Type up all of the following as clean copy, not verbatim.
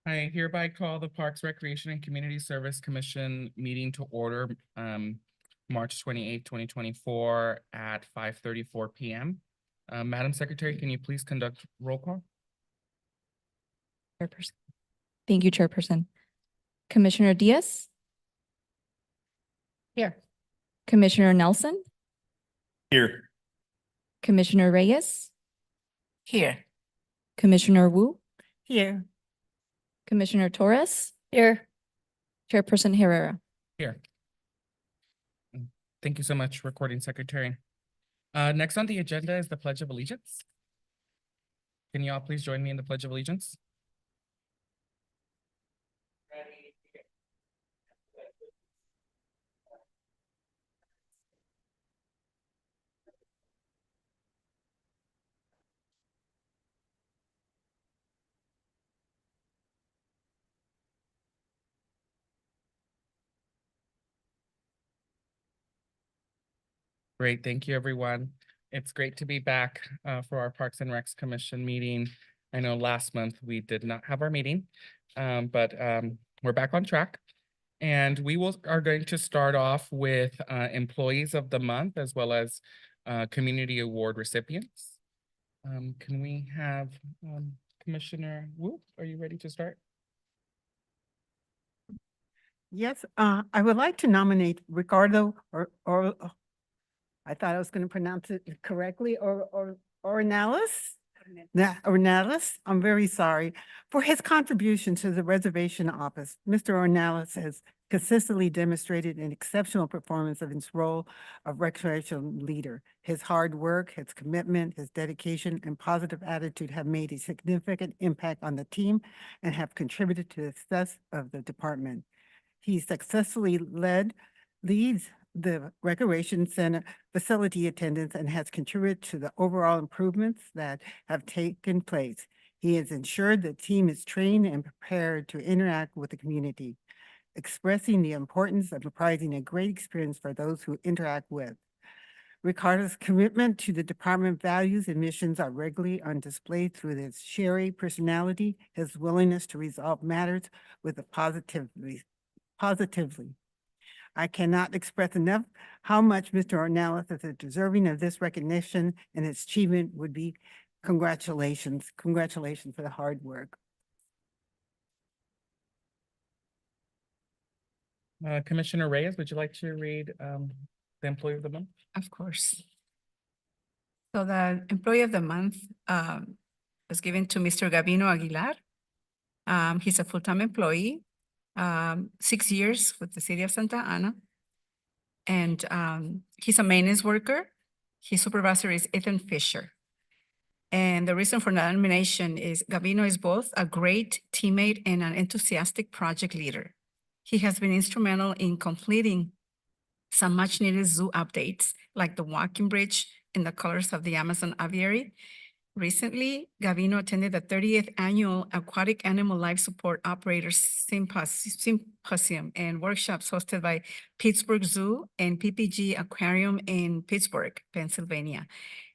I hereby call the Parks, Recreation, and Community Service Commission meeting to order, March 28th, 2024 at 5:34 PM. Madam Secretary, can you please conduct roll call? Chairperson. Thank you, Chairperson. Commissioner Diaz, Here. Commissioner Nelson, Here. Commissioner Reyes, Here. Commissioner Wu, Here. Commissioner Torres, Here. Chairperson Herrera. Here. Thank you so much, Recording Secretary. Next on the agenda is the Pledge of Allegiance. Can you all please join me in the Pledge of Allegiance? Great, thank you, everyone. It's great to be back for our Parks and Recs Commission meeting. I know last month we did not have our meeting, but we're back on track. And we are going to start off with Employees of the Month as well as Community Award recipients. Can we have Commissioner Wu, are you ready to start? Yes, I would like to nominate Ricardo or I thought I was going to pronounce it correctly, Ornelas. Ornelas, I'm very sorry, for his contribution to the reservation office. Mr. Ornelas has consistently demonstrated an exceptional performance of his role of recreational leader. His hard work, his commitment, his dedication, and positive attitude have made a significant impact on the team and have contributed to the success of the department. He successfully leads the Recreation Center facility attendance and has contributed to the overall improvements that have taken place. He has ensured the team is trained and prepared to interact with the community, expressing the importance of providing a great experience for those who interact with. Ricardo's commitment to the department values and missions are regularly on display through his sharing personality, his willingness to resolve matters with a positively. I cannot express enough how much Mr. Ornelas is deserving of this recognition, and its achievement would be congratulations. Congratulations for the hard work. Commissioner Reyes, would you like to read the Employee of the Month? Of course. So the Employee of the Month was given to Mr. Gavino Aguilar. He's a full-time employee, 6 years with the City of Santa Ana. And he's a maintenance worker. His supervisor is Ethan Fisher. And the reason for the nomination is Gavino is both a great teammate and an enthusiastic project leader. He has been instrumental in completing some much needed zoo updates, like the walking bridge in the colors of the Amazon aviary. Recently, Gavino attended the 30th Annual Aquatic Animal Life Support Operators Symposium and workshops hosted by Pittsburgh Zoo and PPG Aquarium in Pittsburgh, Pennsylvania,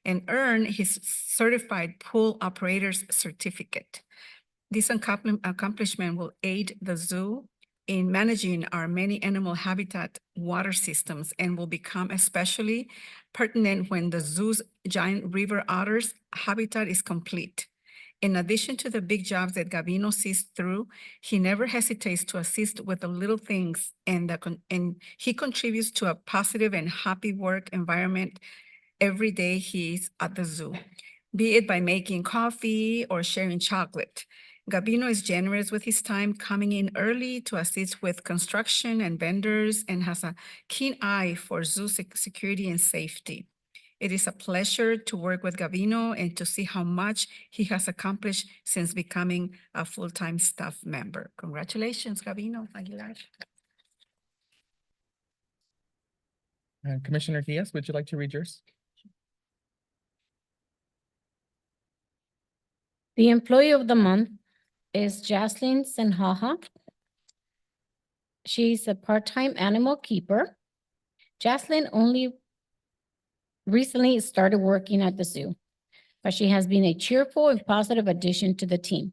and earned his Certified Pool Operators Certificate. This accomplishment will aid the zoo in managing our many animal habitat water systems and will become especially pertinent when the zoo's giant river otters habitat is complete. In addition to the big jobs that Gavino sees through, he never hesitates to assist with the little things, and he contributes to a positive and happy work environment every day he's at the zoo, be it by making coffee or sharing chocolate. Gavino is generous with his time, coming in early to assist with construction and vendors, and has a keen eye for zoo security and safety. It is a pleasure to work with Gavino and to see how much he has accomplished since becoming a full-time staff member. Congratulations, Gavino Aguilar. Commissioner Diaz, would you like to read yours? The Employee of the Month is Jaslyn Senhaha. She's a part-time animal keeper. Jaslyn only recently started working at the zoo, but she has been a cheerful and positive addition to the team.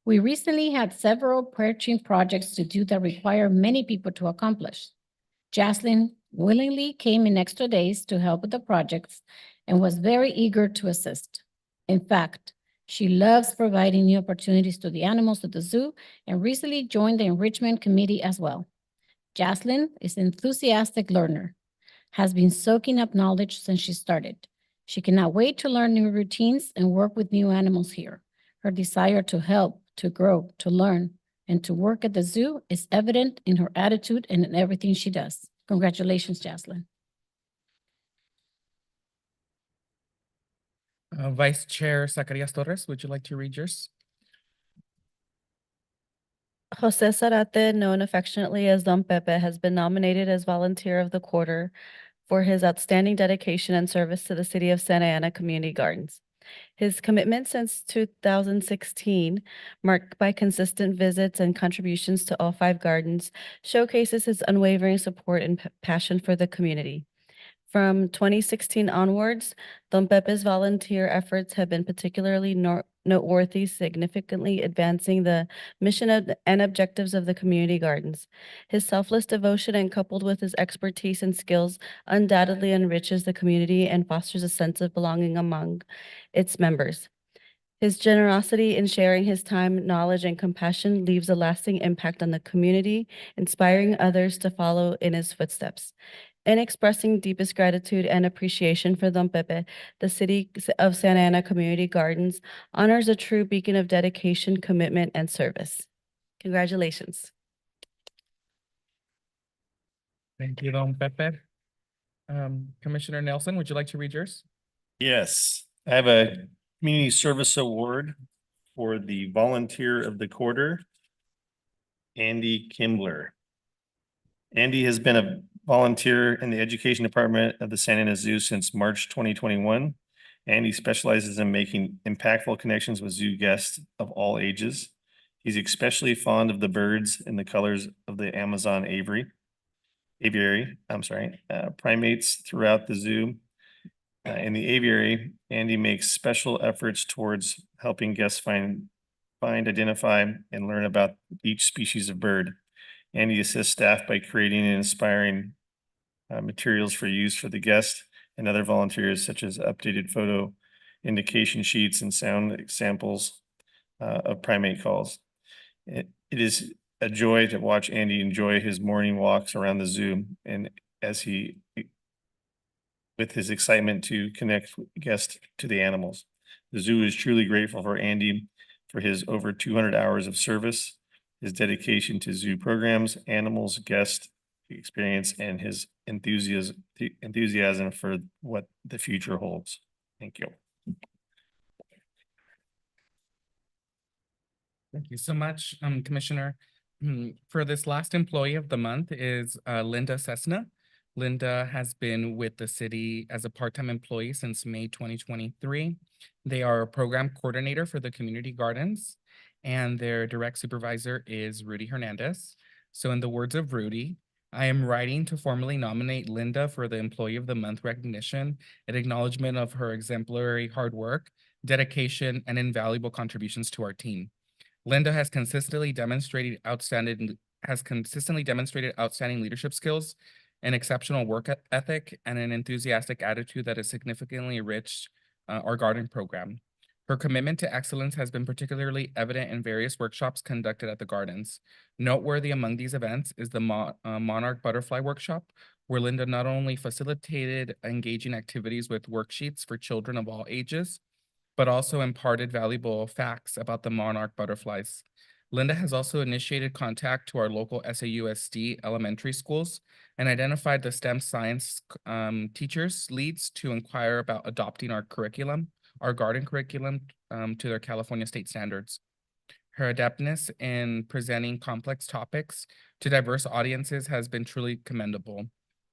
We recently had several perching projects to do that require many people to accomplish. Jaslyn willingly came in extra days to help with the projects and was very eager to assist. In fact, she loves providing new opportunities to the animals at the zoo and recently joined the enrichment committee as well. Jaslyn is an enthusiastic learner, has been soaking up knowledge since she started. She cannot wait to learn new routines and work with new animals here. Her desire to help, to grow, to learn, and to work at the zoo is evident in her attitude and in everything she does. Congratulations, Jaslyn. Vice Chair Zacarias Torres, would you like to read yours? Jose Zarate, known affectionately as Don Pepe, has been nominated as Volunteer of the Quarter for his outstanding dedication and service to the city of Santa Ana Community Gardens. His commitment since 2016, marked by consistent visits and contributions to all 5 gardens, showcases his unwavering support and passion for the community. From 2016 onwards, Don Pepe's volunteer efforts have been particularly noteworthy, significantly advancing the mission and objectives of the community gardens. His selfless devotion and coupled with his expertise and skills undoubtedly enriches the community and fosters a sense of belonging among its members. His generosity in sharing his time, knowledge, and compassion leaves a lasting impact on the community, inspiring others to follow in his footsteps. In expressing deepest gratitude and appreciation for Don Pepe, the City of Santa Ana Community Gardens honors a true beacon of dedication, commitment, and service. Congratulations. Thank you, Don Pepe. Commissioner Nelson, would you like to read yours? Yes, I have a community service award for the Volunteer of the Quarter, Andy Kimbler. Andy has been a volunteer in the Education Department of the Santa Ana Zoo since March 2021. Andy specializes in making impactful connections with zoo guests of all ages. He's especially fond of the birds and the colors of the Amazon aviary, primates throughout the zoo. In the aviary, Andy makes special efforts towards helping guests find, identify, and learn about each species of bird. Andy assists staff by creating and inspiring materials for use for the guest and other volunteers, such as updated photo indication sheets and sound samples of primate calls. It is a joy to watch Andy enjoy his morning walks around the zoo, and with his excitement to connect guests to the animals. The zoo is truly grateful for Andy for his over 200 hours of service, his dedication to zoo programs, animals, guest experience, and his enthusiasm for what the future holds. Thank you. Thank you so much, Commissioner. For this last employee of the month is Linda Cessna. Linda has been with the city as a part-time employee since May 2023. They are a program coordinator for the community gardens, and their direct supervisor is Rudy Hernandez. So in the words of Rudy, I am writing to formally nominate Linda for the Employee of the Month recognition, an acknowledgement of her exemplary hard work, dedication, and invaluable contributions to our team. Linda has consistently demonstrated outstanding leadership skills, an exceptional work ethic, and an enthusiastic attitude that has significantly enriched our garden program. Her commitment to excellence has been particularly evident in various workshops conducted at the gardens. Noteworthy among these events is the Monarch Butterfly Workshop, where Linda not only facilitated engaging activities with worksheets for children of all ages, but also imparted valuable facts about the monarch butterflies. Linda has also initiated contact to our local SAUSD elementary schools and identified the STEM science teachers leads to inquire about adopting our garden curriculum to their California state standards. Her adeptness in presenting complex topics to diverse audiences has been truly commendable.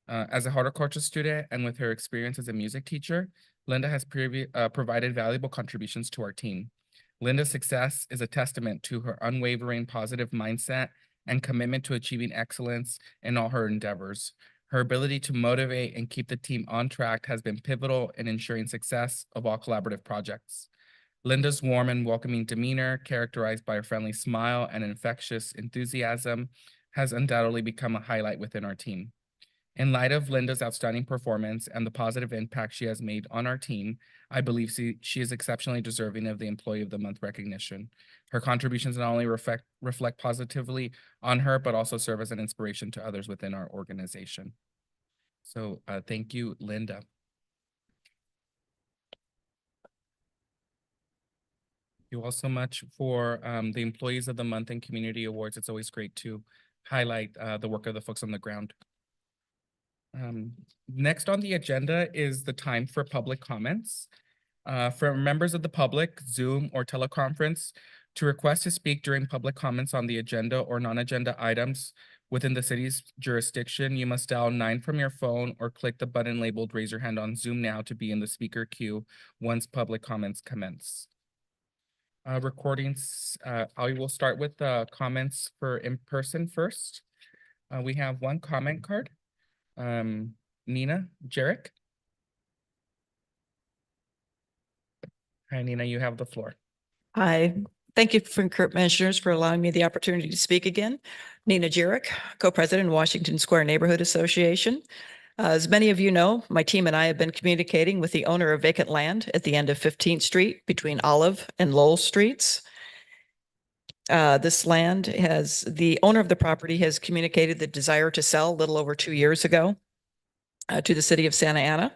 As a horticulture student and with her experience as a music teacher, Linda has provided valuable contributions to our team. Linda's success is a testament to her unwavering positive mindset and commitment to achieving excellence in all her endeavors. Her ability to motivate and keep the team on track has been pivotal in ensuring success of all collaborative projects. Linda's warm and welcoming demeanor, characterized by a friendly smile and infectious enthusiasm, has undoubtedly become a highlight within our team. In light of Linda's outstanding performance and the positive impact she has made on our team, I believe she is exceptionally deserving of the Employee of the Month recognition. Her contributions not only reflect positively on her, but also serve as an inspiration to others within our organization. So thank you, Linda. Thank you all so much for the Employees of the Month and Community Awards. It's always great to highlight the work of the folks on the ground. Next on the agenda is the time for public comments. For members of the public, Zoom or teleconference, to request to speak during public comments on the agenda or non-agenda items within the city's jurisdiction, you must dial 9 from your phone or click the button labeled "Raise your hand" on Zoom now to be in the speaker queue once public comments commence. Recordings, I will start with the comments for in-person first. We have one comment card. Nina Jarek. Hi, Nina, you have the floor. Hi, thank you for Commissioners for allowing me the opportunity to speak again. Nina Jarek, Co-President, Washington Square Neighborhood Association. As many of you know, my team and I have been communicating with the owner of vacant land at the end of 15th Street between Olive and Lowell Streets. This land the owner of the property has communicated the desire to sell a little over 2 years ago to the city of Santa Ana.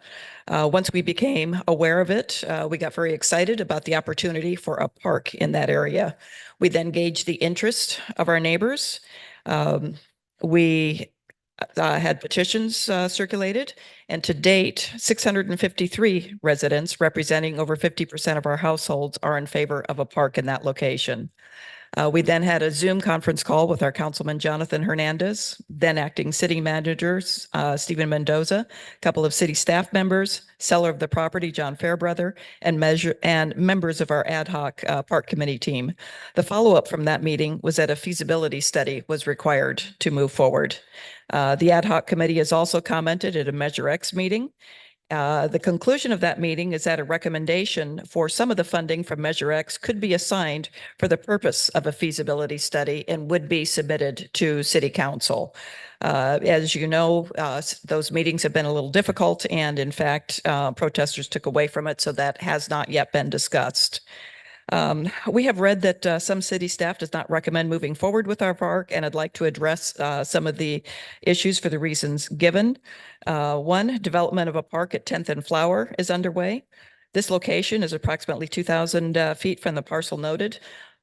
Once we became aware of it, we got very excited about the opportunity for a park in that area. We then gauged the interest of our neighbors. We had petitions circulated, and to date, 653 residents representing over 50% of our households are in favor of a park in that location. We then had a Zoom conference call with our Councilman Jonathan Hernandez, then acting city managers, Stephen Mendoza, a couple of city staff members, seller of the property, John Fairbrother, and members of our ad hoc park committee team. The follow-up from that meeting was that a feasibility study was required to move forward. The ad hoc committee has also commented at a Measure X meeting. The conclusion of that meeting is that a recommendation for some of the funding from Measure X could be assigned for the purpose of a feasibility study and would be submitted to City Council. As you know, those meetings have been a little difficult, and in fact, protesters took away from it, so that has not yet been discussed. We have read that some city staff does not recommend moving forward with our park, and I'd like to address some of the issues for the reasons given. One, development of a park at 10th and Flower is underway. This location is approximately 2,000 feet from the parcel noted.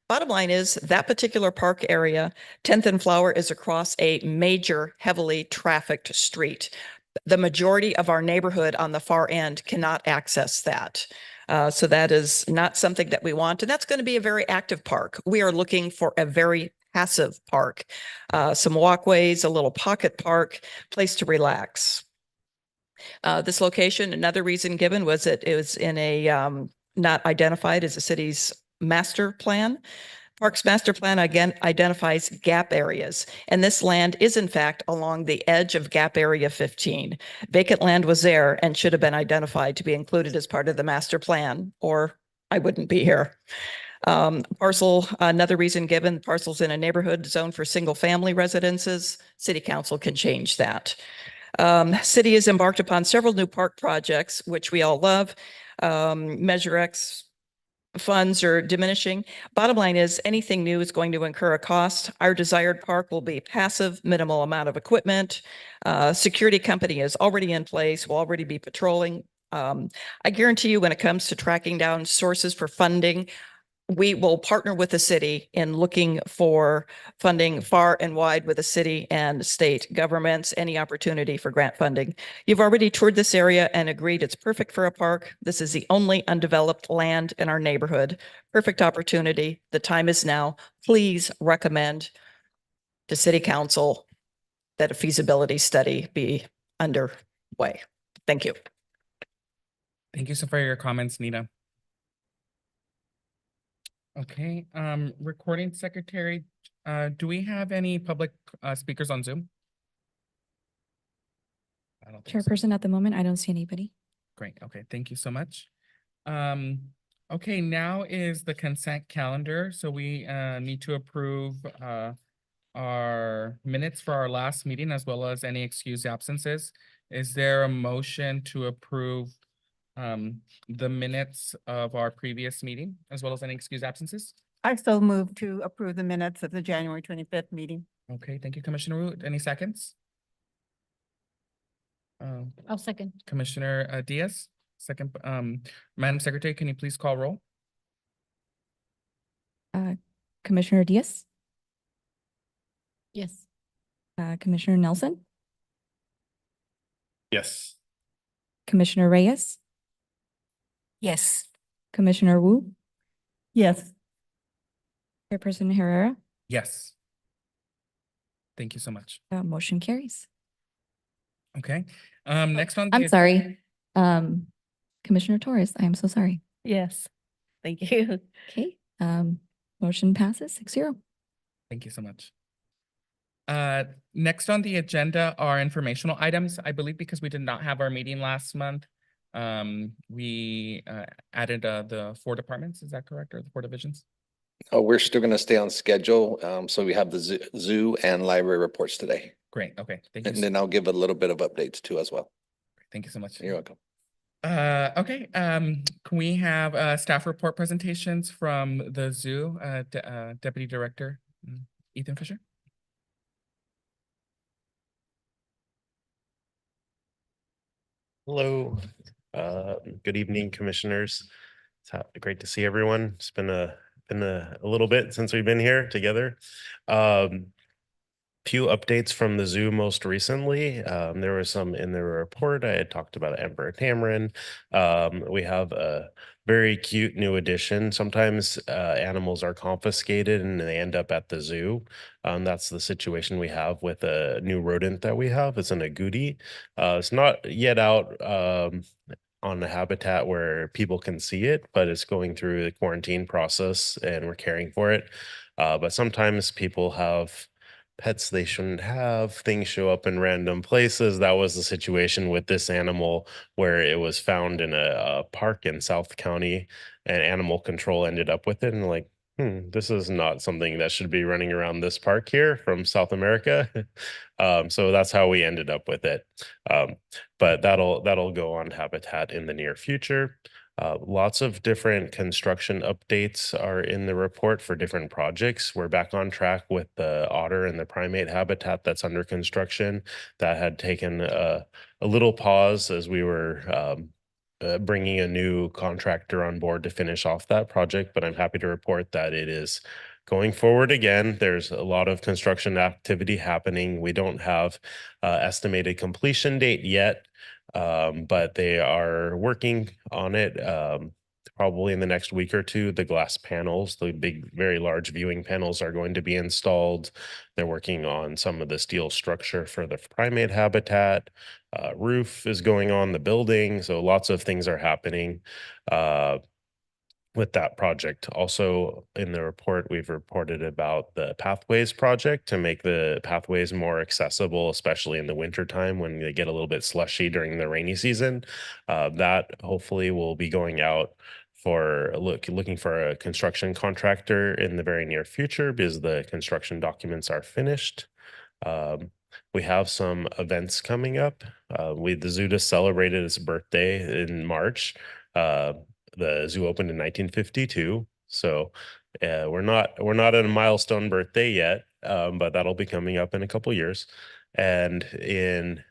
Bottom line is that particular park area, 10th and Flower, is across a major, heavily trafficked street. The majority of our neighborhood on the far end cannot access that. So that is not something that we want. And that's going to be a very active park. We are looking for a very passive park, some walkways, a little pocket park, place to relax. This location, another reason given was that it was in a not identified as a city's master plan. Parks Master Plan again identifies gap areas, and this land is in fact along the edge of Gap Area 15. Vacant land was there and should have been identified to be included as part of the master plan, or I wouldn't be here. Parcel, another reason given, parcels in a neighborhood zone for single-family residences. City Council can change that. City has embarked upon several new park projects, which we all love. Measure X funds are diminishing. Bottom line is anything new is going to incur a cost. Our desired park will be passive, minimal amount of equipment. Security company is already in place, will already be patrolling. I guarantee you when it comes to tracking down sources for funding, we will partner with the city in looking for funding far and wide with the city and state governments, any opportunity for grant funding. You've already toured this area and agreed it's perfect for a park. This is the only undeveloped land in our neighborhood. Perfect opportunity. The time is now. Please recommend to City Council that a feasibility study be underway. Thank you. Thank you so for your comments, Nina. Okay, recording secretary, do we have any public speakers on Zoom? I don't think so. Chairperson, at the moment, I don't see anybody. Great, okay, thank you so much. Okay, now is the consent calendar. So we need to approve our minutes for our last meeting as well as any excused absences. Is there a motion to approve the minutes of our previous meeting as well as any excused absences? I so move to approve the minutes of the January 25th meeting. Okay, thank you, Commissioner Wu. Any seconds? I'll second. Commissioner Diaz, second, Madam Secretary, can you please call roll? Commissioner Diaz, Yes. Commissioner Nelson, Yes. Commissioner Reyes, Yes. Commissioner Wu, Yes. Chairperson Herrera, Yes. Thank you so much. motion carries. Okay, next on. I'm the- sorry. Commissioner Torres, I am so sorry. Yes. Thank you. Okay, motion passes 6-0. Thank you so much. Next on the agenda are informational items. I believe because we did not have our meeting last month, we added the 4 departments. Is that correct? Or the 4 divisions? Oh, we're still gonna stay on schedule. So we have the zoo and library reports today. Great. Okay. Thank you. And then I'll give a little bit of updates too as well. Thank you so much. You're welcome. Okay, can we have staff report presentations from the zoo, Deputy Director Ethan Fisher? Hello, good evening, commissioners. Great to see everyone. It's been a little bit since we've been here together. Few updates from the zoo most recently. There was some in the report. I had talked about Emperor Tamarin. We have a very cute new addition. Sometimes animals are confiscated and they end up at the zoo. That's the situation we have with a new rodent that we have. It's an agouti. It's not yet out on the habitat where people can see it, but it's going through the quarantine process and we're caring for it. But sometimes people have pets they shouldn't have, things show up in random places. That was the situation with this animal where it was found in a park in South County and animal control ended up with it and like, this is not something that should be running around this park here from South America. So that's how we ended up with it. But that'll go on habitat in the near future. Lots of different construction updates are in the report for different projects. We're back on track with the otter and the primate habitat that's under construction. That had taken a little pause as we were bringing a new contractor on board to finish off that project, but I'm happy to report that it is going forward again. There's a lot of construction activity happening. We don't have estimated completion date yet, but they are working on it. Probably in the next week or two, the glass panels, the big, very large viewing panels are going to be installed. They're working on some of the steel structure for the primate habitat. Roof is going on the building. So lots of things are happening with that project. Also in the report, we've reported about the Pathways project to make the pathways more accessible, especially in the winter time when they get a little bit slushy during the rainy season. That hopefully will be going out for looking for a construction contractor in the very near future because the construction documents are finished. We have some events coming up. The zoo just celebrated its birthday in March. The zoo opened in 1952, so we're not at a milestone birthday yet, but that'll be coming up in a couple years. And in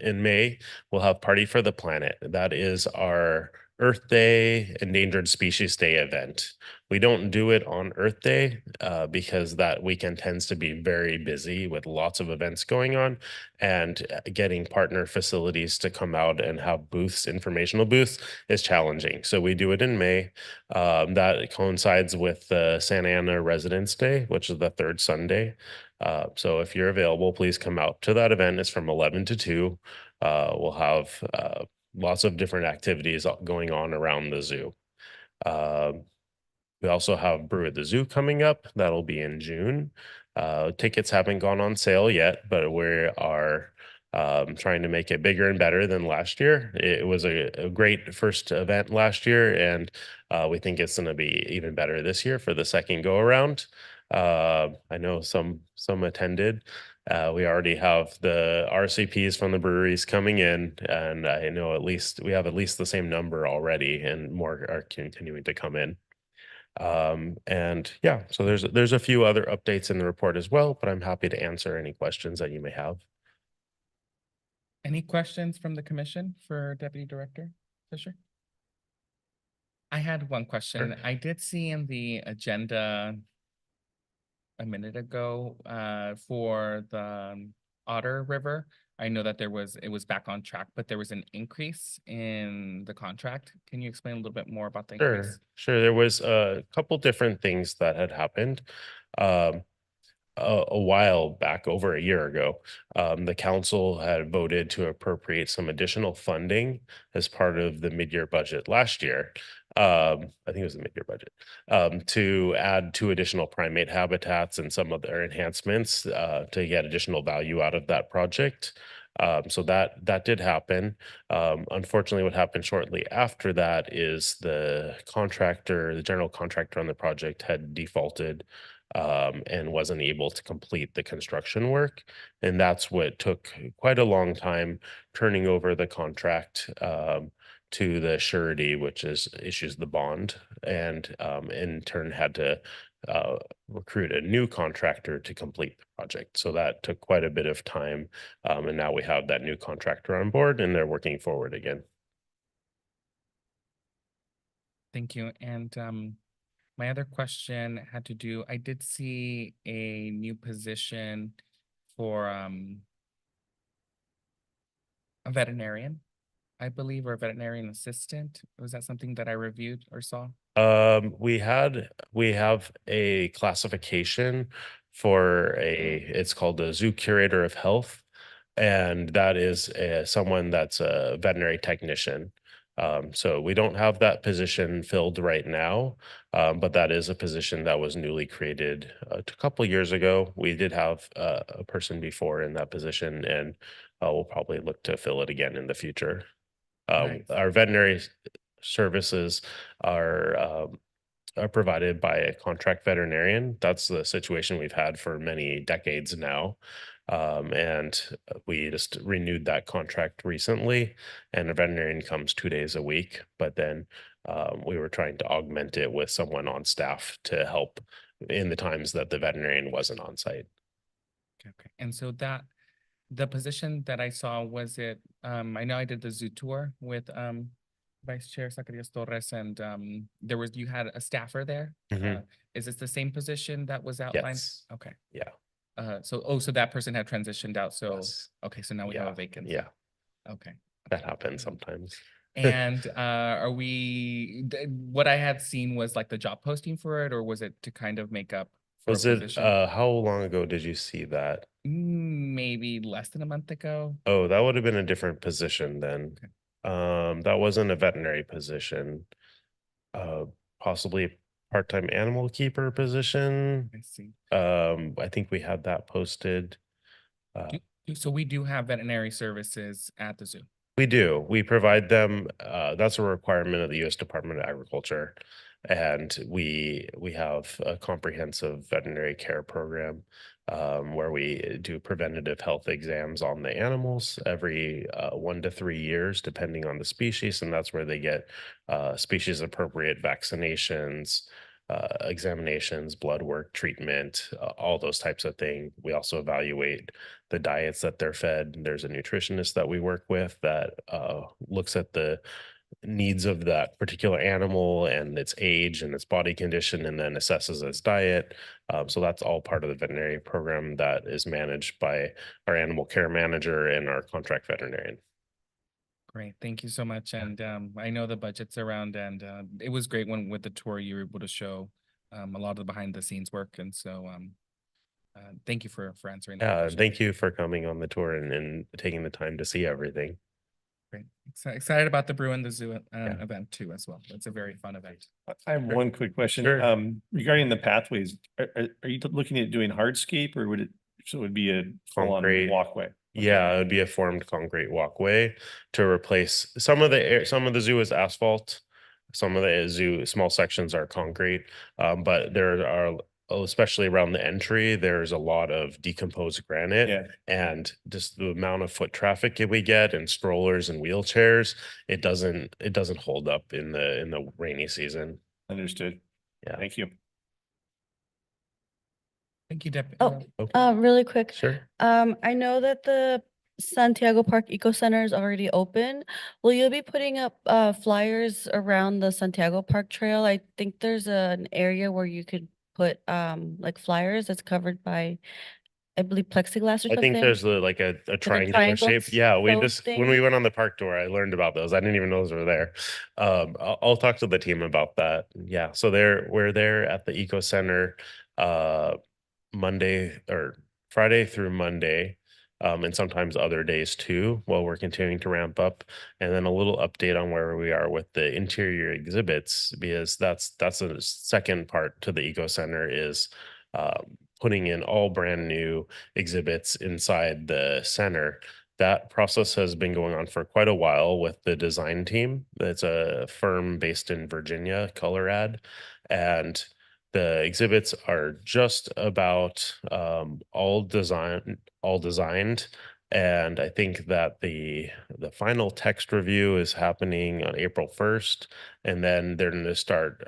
May, we'll have Party for the Planet. That is our Earth Day, Endangered Species Day event. We don't do it on Earth Day because that weekend tends to be very busy with lots of events going on, and getting partner facilities to come out and have booths, informational booths, is challenging. So we do it in May. That coincides with the Santa Ana Residence Day, which is the 3rd Sunday. So if you're available, please come out to that event. It's from 11 to 2. We'll have lots of different activities going on around the zoo. We also have Brew at the Zoo coming up. That'll be in June. Tickets haven't gone on sale yet, but we are trying to make it bigger and better than last year. It was a great first event last year, and we think it's going to be even better this year for the second go around. I know some attended. We already have the RCPs from the breweries coming in, and I know we have at least the same number already, and more are continuing to come in. And yeah, so there's a few other updates in the report as well, but I'm happy to answer any questions that you may have. Any questions from the commission for Deputy Director Fisher? I had one question. I did see in the agenda a minute ago for the Otter River. I know that it was back on track, but there was an increase in the contract. Can you explain a little bit more about the increase? Sure. There was a couple different things that had happened. A while back, over a year ago, the council had voted to appropriate some additional funding as part of the mid-year budget last year. I think it was the mid-year budget, to add 2 additional primate habitats and some other enhancements to get additional value out of that project. So that did happen. Unfortunately, what happened shortly after that is the general contractor on the project had defaulted and wasn't able to complete the construction work. And that's what took quite a long time, turning over the contract to the surety, which issues the bond, and in turn had to recruit a new contractor to complete the project. So that took quite a bit of time. And now we have that new contractor on board, and they're working forward again. Thank you. And my other question had to do, I did see a new position for a veterinarian, I believe, or a veterinarian assistant. Was that something that I reviewed or saw? We have a classification for it's called a zoo curator of health, and that is someone that's a veterinary technician. So we don't have that position filled right now, but that is a position that was newly created a couple years ago. We did have a person before in that position, and we'll probably look to fill it again in the future. Nice. Our veterinary services are provided by a contract veterinarian. That's the situation we've had for many decades now. And we just renewed that contract recently, and a veterinarian comes 2 days a week. But then we were trying to augment it with someone on staff to help in the times that the veterinarian wasn't on site. Okay. And so the position that I saw, was it, I know I did the zoo tour with Vice Chair Zacarias Torres, and you had a staffer there. Mhm. Is this the same position that was outlined? Yes. Okay. Yeah. So that person had transitioned out. So, Yes. okay, so now we have a vacancy. Yeah, Okay. that happens sometimes. And what I had seen was like the job posting for it, or was it to kind of make up for a Was it, position? how long ago did you see that? Maybe less than a month ago. Oh, that would have been a different position then. That wasn't a veterinary position. Possibly a part-time animal keeper position. I see. I think we had that posted. So we do have veterinary services at the zoo. We do. We provide them. That's a requirement of the U.S. Department of Agriculture. And we have a comprehensive veterinary care program where we do preventative health exams on the animals every 1 to 3 years, depending on the species. And that's where they get species appropriate vaccinations, examinations, blood work, treatment, all those types of things. We also evaluate the diets that they're fed. There's a nutritionist that we work with that looks at the needs of that particular animal and its age and its body condition, and then assesses its diet. So that's all part of the veterinary program that is managed by our animal care manager and our contract veterinarian. Great, thank you so much. And I know the budget's around, and it was great when with the tour you were able to show a lot of the behind the scenes work. And so thank you for answering that Yeah, question. thank you for coming on the tour and taking the time to see everything. Great. Excited about the Brew and the Zoo event too as well. It's a very fun event. I have one quick question. Sure. Regarding the pathways, are you looking at doing hardscape, or would it So it would be a full-on Concrete. walkway. Yeah, it would be a formed concrete walkway to replace some of the zoo is asphalt. Some of the zoo, small sections are concrete, but there are, especially around the entry, there's a lot of decomposed granite. Yeah, And just the amount of foot traffic that we get and strollers and wheelchairs, it doesn't hold up in the rainy season. understood. Yeah. Thank you. Thank you, Deputy. Oh, Okay. really quick. Sure. I know that the Santiago Park Eco Center is already open. Will you be putting up flyers around the Santiago Park Trail? I think there's an area where you could put like flyers that's covered by, I believe, plexiglass or I think something. there's like a triangular shape. triangles, Yeah, we those just, when we things? went on the park tour, I learned about those. I didn't even know those were there. I'll talk to the team about that. Yeah, so we're there at the Eco Center Monday or Friday through Monday. And sometimes other days too, while we're continuing to ramp up. And then a little update on where we are with the interior exhibits, because that's a second part to the Eco Center is putting in all brand new exhibits inside the center. That process has been going on for quite a while with the design team. It's a firm based in Virginia, Colorad, and the exhibits are just about all designed. And I think that the final text review is happening on April 1st, and then they're going to start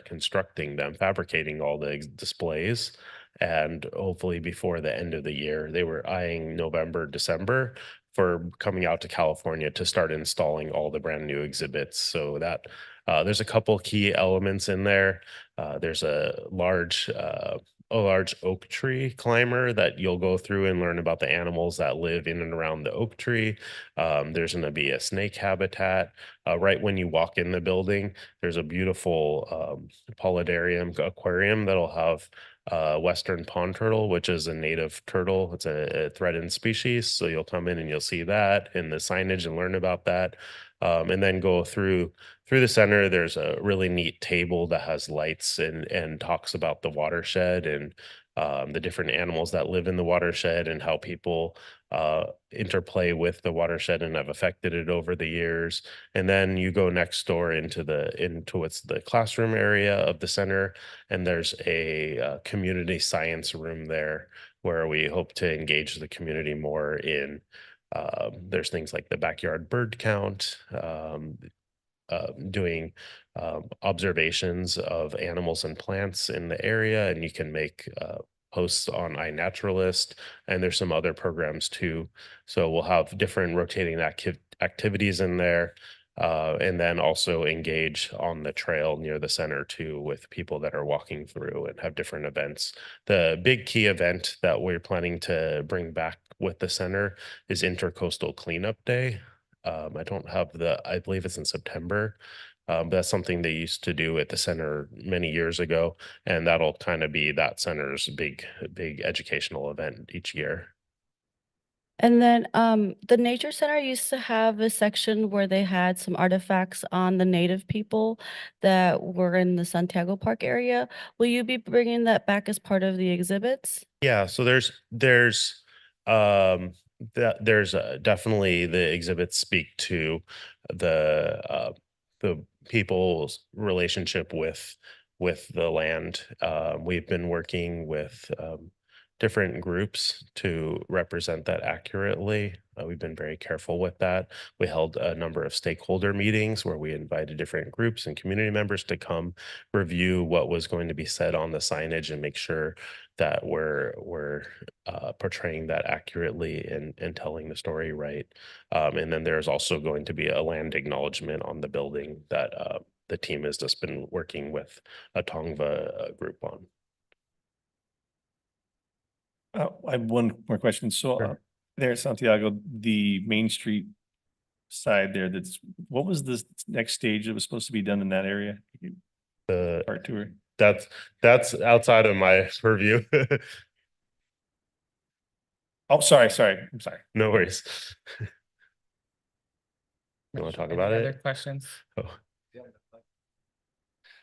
constructing them, fabricating all the displays. And hopefully before the end of the year, they were eyeing November, December for coming out to California to start installing all the brand new exhibits. So that there's a couple key elements in there. There's a large oak tree climber that you'll go through and learn about the animals that live in and around the oak tree. There's going to be a snake habitat. Right when you walk in the building, there's a beautiful polydarium aquarium that'll have Western pond turtle, which is a native turtle. It's a threatened species. So you'll come in and you'll see that in the signage and learn about that. And then go through the center. There's a really neat table that has lights and talks about the watershed and the different animals that live in the watershed and how people interplay with the watershed and have affected it over the years. And then you go next door into what's the classroom area of the center, and there's a community science room there where we hope to engage the community more in. There's things like the backyard bird count, doing observations of animals and plants in the area, and you can make posts on iNaturalist, and there's some other programs too. So we'll have different rotating activities in there, and then also engage on the trail near the center too with people that are walking through and have different events. The big key event that we're planning to bring back with the center is Intercoastal Cleanup Day. I don't have I believe it's in September. But that's something they used to do at the center many years ago, and that'll kind of be that center's big educational event each year. And then the Nature Center used to have a section where they had some artifacts on the native people that were in the Santiago Park area. Will you be bringing that back as part of the exhibits? Yeah, so there's definitely the exhibits speak to the people's relationship with the land. We've been working with different groups to represent that accurately. We've been very careful with that. We held a number of stakeholder meetings where we invited different groups and community members to come review what was going to be said on the signage and make sure that we're portraying that accurately and telling the story right. And then there's also going to be a land acknowledgement on the building that the team has just been working with a Tongva group on. I have one more question. So Sure. there at Santiago, the Main Street side there, what was the next stage that was supposed to be done in that area? The Part tour. That's outside of my purview. Oh, sorry. I'm sorry. No worries. You want to talk about Any other it? questions? Oh.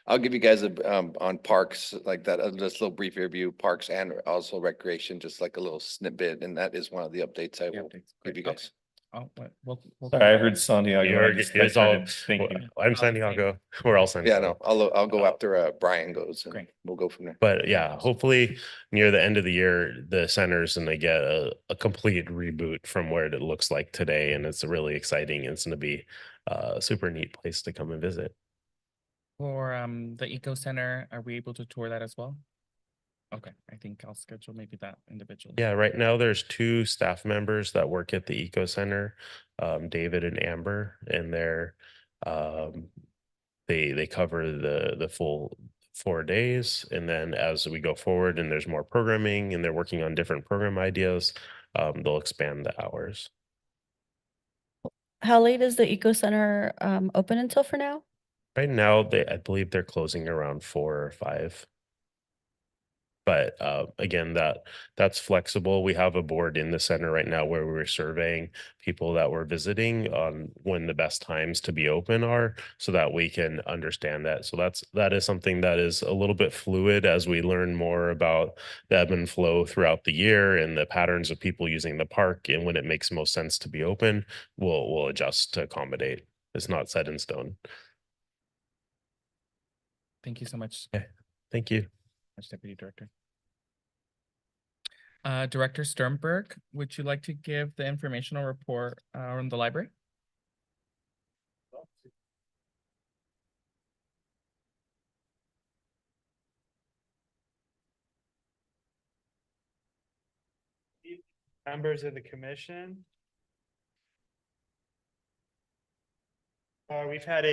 I'll give you guys on parks like that, just a little brief review, parks and also recreation, just like a little snippet. And that is one of the updates I will give you Okay. guys. Oh, we'll. Sorry, I heard Santiago. You were- I just- it was I all- heard it. Thank you. I'm Santiago. We're all Santiago. Yeah, no, I'll go after Brian goes and Great. we'll go from there. But yeah, hopefully near the end of the year, the center's gonna get a complete reboot from where it looks like today. And it's really exciting. It's gonna be a super neat place to come and visit. For the Eco Center, are we able to tour that as well? Okay, I think I'll schedule maybe that individually. Yeah, right now there's 2 staff members that work at the Eco Center, David and Amber, and they cover the full 4 days. And then as we go forward and there's more programming and they're working on different program ideas, they'll expand the hours. How late is the Eco Center open until for now? Right now, I believe they're closing around 4 or 5. But again, that's flexible. We have a board in the center right now where we're surveying people that we're visiting on when the best times to be open are, so that we can understand that. So that is something that is a little bit fluid as we learn more about the ebb and flow throughout the year and the patterns of people using the park. And when it makes most sense to be open, we'll adjust to accommodate. It's not set in stone. Thank you so much, Thank you. Deputy Director. Director Sternberg, would you like to give the informational report on the library? Members of the commission. We've had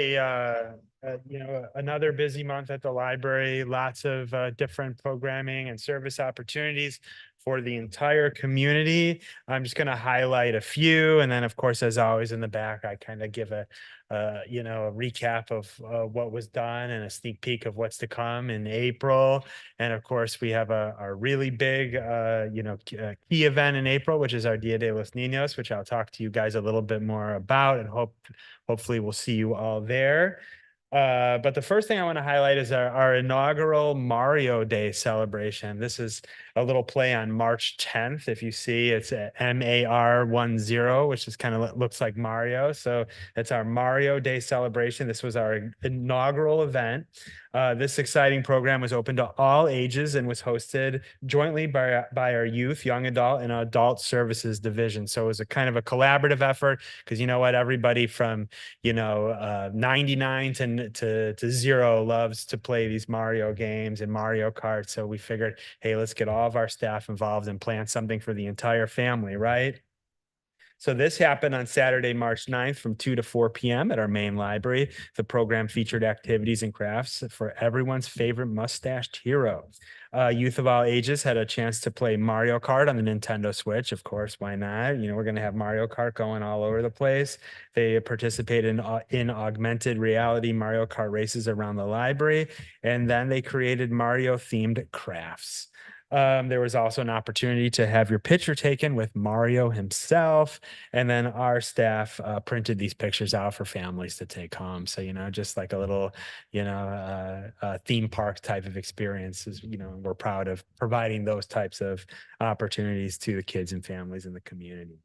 another busy month at the library, lots of different programming and service opportunities for the entire community. I'm just going to highlight a few, and then of course, as always in the back, I kind of give a recap of what was done and a sneak peek of what's to come in April. And of course, we have a really big key event in April, which is our Dia de los Niños, which I'll talk to you guys a little bit more about, and hopefully we'll see you all there. But the first thing I want to highlight is our inaugural Mario Day celebration. This is a little play on March 10th. If you see, it's a MAR10, which is kind of looks like Mario. So it's our Mario Day celebration. This was our inaugural event. This exciting program was open to all ages and was hosted jointly by our youth, young adult, and adult services division. So it was a kind of a collaborative effort, because you know what, everybody from 99 to 0 loves to play these Mario games and Mario Kart. So we figured, hey, let's get all of our staff involved and plan something for the entire family, right? So this happened on Saturday, March 9th from 2 to 4 p.m. at our main library. The program featured activities and crafts for everyone's favorite mustached hero. Youth of all ages had a chance to play Mario Kart on the Nintendo Switch. Of course, why not? We're going to have Mario Kart going all over the place. They participated in augmented reality Mario Kart races around the library, and then they created Mario-themed crafts. There was also an opportunity to have your picture taken with Mario himself. And then our staff printed these pictures out for families to take home. So, just like a little, theme park type of experiences. We're proud of providing those types of opportunities to the kids and families in the community.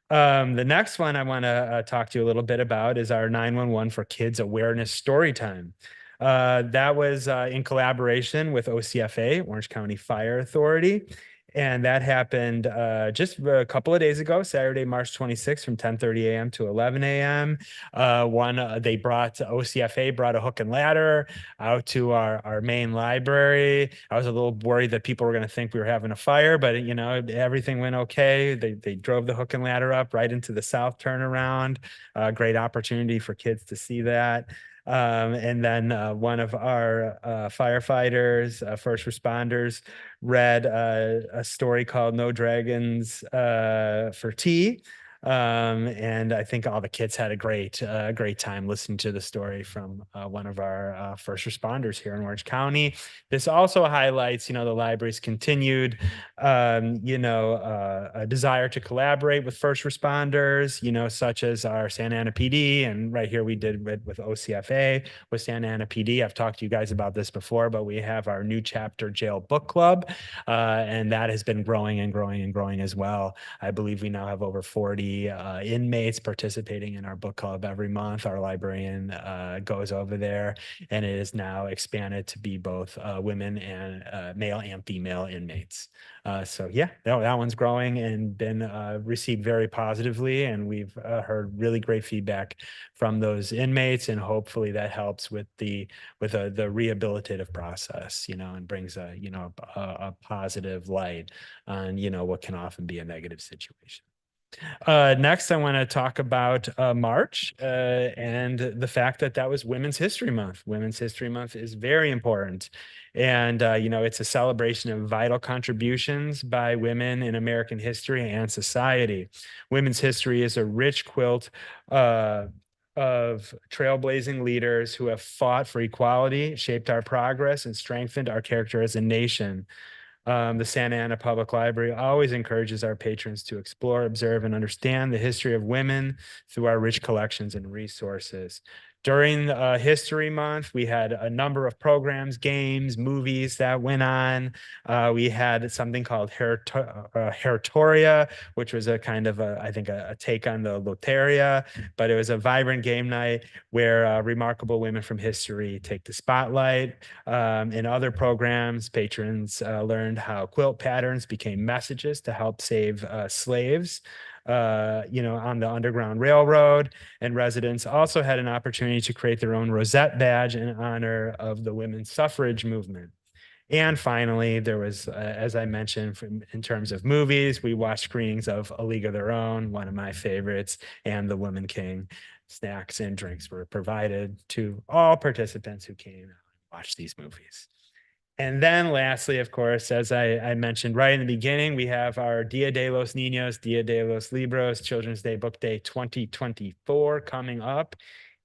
The next one I want to talk to you a little bit about is our 911 for Kids Awareness Storytime. That was in collaboration with OCFA, Orange County Fire Authority. And that happened just a couple of days ago, Saturday, March 26th from 10:30 a.m. to 11 a.m. OCFA brought a hook and ladder out to our main library. I was a little worried that people were going to think we were having a fire, but everything went okay. They drove the hook and ladder up right into the south turnaround. Great opportunity for kids to see that. And then one of our firefighters, first responders, read a story called No Dragons for Tea. And I think all the kids had a great time listening to the story from one of our first responders here in Orange County. This also highlights, the library's continued, a desire to collaborate with first responders, such as our Santa Ana PD, and right here we did with OCFA with Santa Ana PD. I've talked to you guys about this before, but we have our new chapter jail book club, and that has been growing and growing and growing as well. I believe we now have over 40 inmates participating in our book club every month. Our librarian goes over there, and it is now expanded to be both women and male and female inmates. So yeah, that one's growing and been received very positively, and we've heard really great feedback from those inmates, and hopefully that helps with the rehabilitative process, and brings a positive light on what can often be a negative situation. Next, I want to talk about March and the fact that was Women's History Month. Women's History Month is very important. And, it's a celebration of vital contributions by women in American history and society. Women's history is a rich quilt of trailblazing leaders who have fought for equality, shaped our progress, and strengthened our character as a nation. The Santa Ana Public Library always encourages our patrons to explore, observe, and understand the history of women through our rich collections and resources. During History Month, we had a number of programs, games, movies that went on. We had something called Heretoria, which was a kind of I think a take on the Loteria, but it was a vibrant game night where remarkable women from history take the spotlight. In other programs, patrons learned how quilt patterns became messages to help save slaves, on the Underground Railroad, and residents also had an opportunity to create their own rosette badge in honor of the women's suffrage movement. And finally, there was, as I mentioned, in terms of movies, we watched screenings of A League of Their Own, one of my favorites, and The Woman King. Snacks and drinks were provided to all participants who came and watched these movies. And then lastly, of course, as I mentioned right in the beginning, we have our Dia de los Niños, Dia de los Libros, Children's Day Book Day 2024 coming up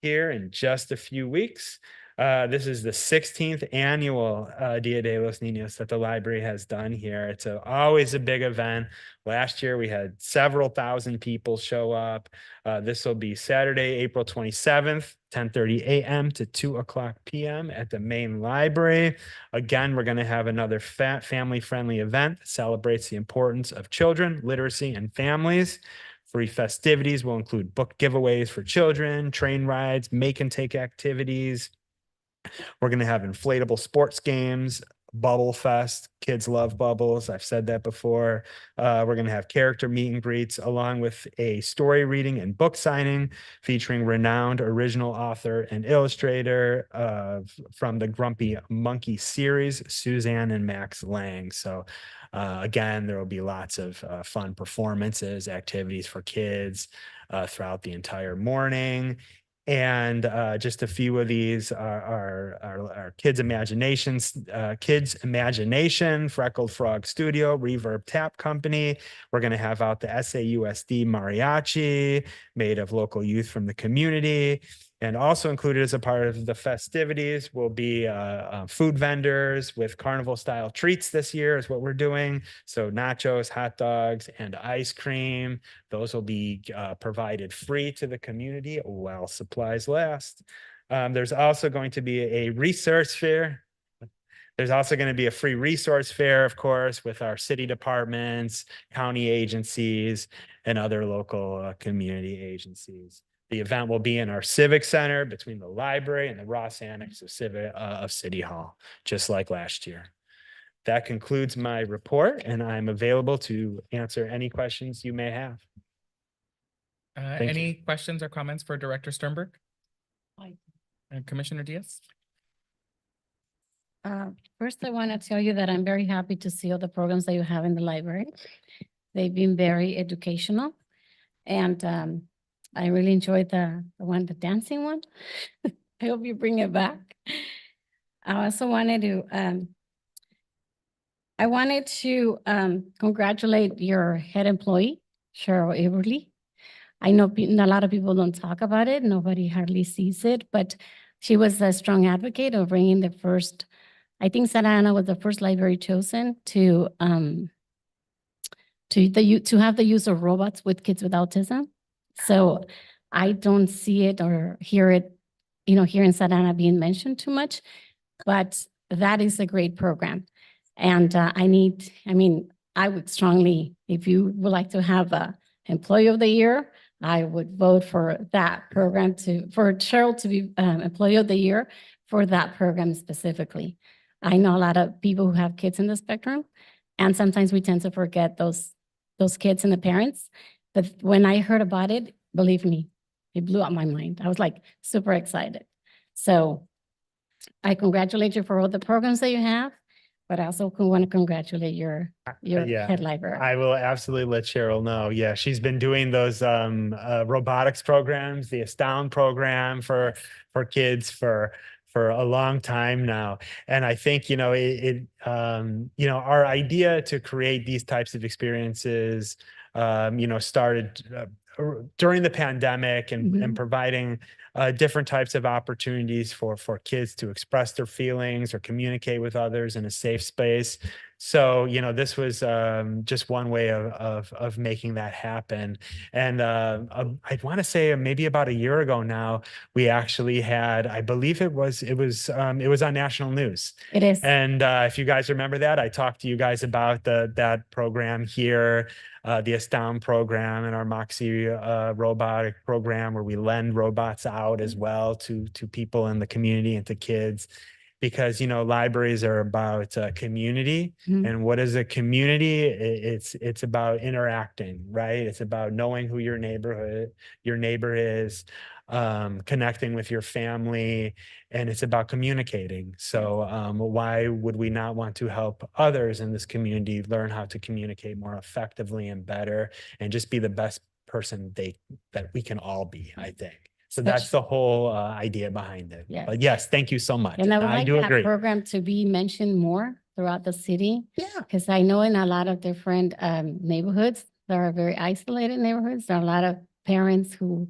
here in just a few weeks. This is the 16th annual Dia de los Niños that the library has done here. It's always a big event. Last year, we had several thousand people show up. This will be Saturday, April 27th, 10:30 a.m. to 2:00 p.m. at the main library. Again, we're going to have another family-friendly event that celebrates the importance of children, literacy, and families. Free festivities will include book giveaways for children, train rides, make and take activities. We're going to have inflatable sports games, Bubble Fest. Kids love bubbles. I've said that before. We're going to have character meet and greets along with a story reading and book signing featuring renowned original author and illustrator from the Grumpy Monkey series, Suzanne and Max Lang. So again, there will be lots of fun performances, activities for kids throughout the entire morning. And just a few of these are Kids Imagination, Freckled Frog Studio, Reverb Tap Company. We're going to have out the SAUSD Mariachi, made of local youth from the community. And also included as a part of the festivities will be food vendors with carnival-style treats this year is what we're doing. So nachos, hot dogs, and ice cream. Those will be provided free to the community while supplies last. There's also going to be a resource fair. There's also going to be a free resource fair, of course, with our city departments, county agencies, and other local community agencies. The event will be in our Civic Center between the library and the Ross Annex of City Hall, just like last year. That concludes my report, and I'm available to answer any questions you may have. Any questions or comments for Director Sternberg? Aye. And Commissioner Diaz? First, I want to tell you that I'm very happy to see all the programs that you have in the library. They've been very educational, and I really enjoyed the dancing one. I hope you bring it back. I also wanted to, congratulate your head employee, Cheryl Averly. I know a lot of people don't talk about it. Nobody hardly sees it, but she was a strong advocate of bringing the first, I think Santa Ana was the first library chosen to have the use of robots with kids with autism. So I don't see it or hear it, here in Santa Ana being mentioned too much, but that is a great program. And I would strongly, if you would like to have a Employee of the Year, I would vote for that program for Cheryl to be Employee of the Year for that program specifically. I know a lot of people who have kids in the spectrum, and sometimes we tend to forget those kids and the parents. But when I heard about it, believe me, it blew up my mind. I was like super excited. So I congratulate you for all the programs that you have, but I also want to congratulate your Yeah, head librarian. I will absolutely let Cheryl know. Yeah, she's been doing those robotics programs, the Astound program for kids for a long time now. And I think, our idea to create these types of experiences, started during the pandemic and providing different types of opportunities for kids to express their feelings or communicate with others in a safe space. So, this was just one way of making that happen. And I'd want to say maybe about a year ago now, we actually had, I believe it was on national news. It is. And if you guys remember that, I talked to you guys about that program here, the Astound program and our Moxie robotic program, where we lend robots out as well to people in the community and to kids. Because, libraries are about community. And what is a community? It's about interacting, right? It's about knowing who your neighbor is, connecting with your family, and it's about communicating. So why would we not want to help others in this community learn how to communicate more effectively and better, and just be the best person that we can all be, I think. So that's the whole idea behind it. Yes. But yes, thank you so much. And I would like do that agree. program to be mentioned more throughout the city. Yeah. Because I know in a lot of different neighborhoods, there are very isolated neighborhoods. There are a lot of parents who,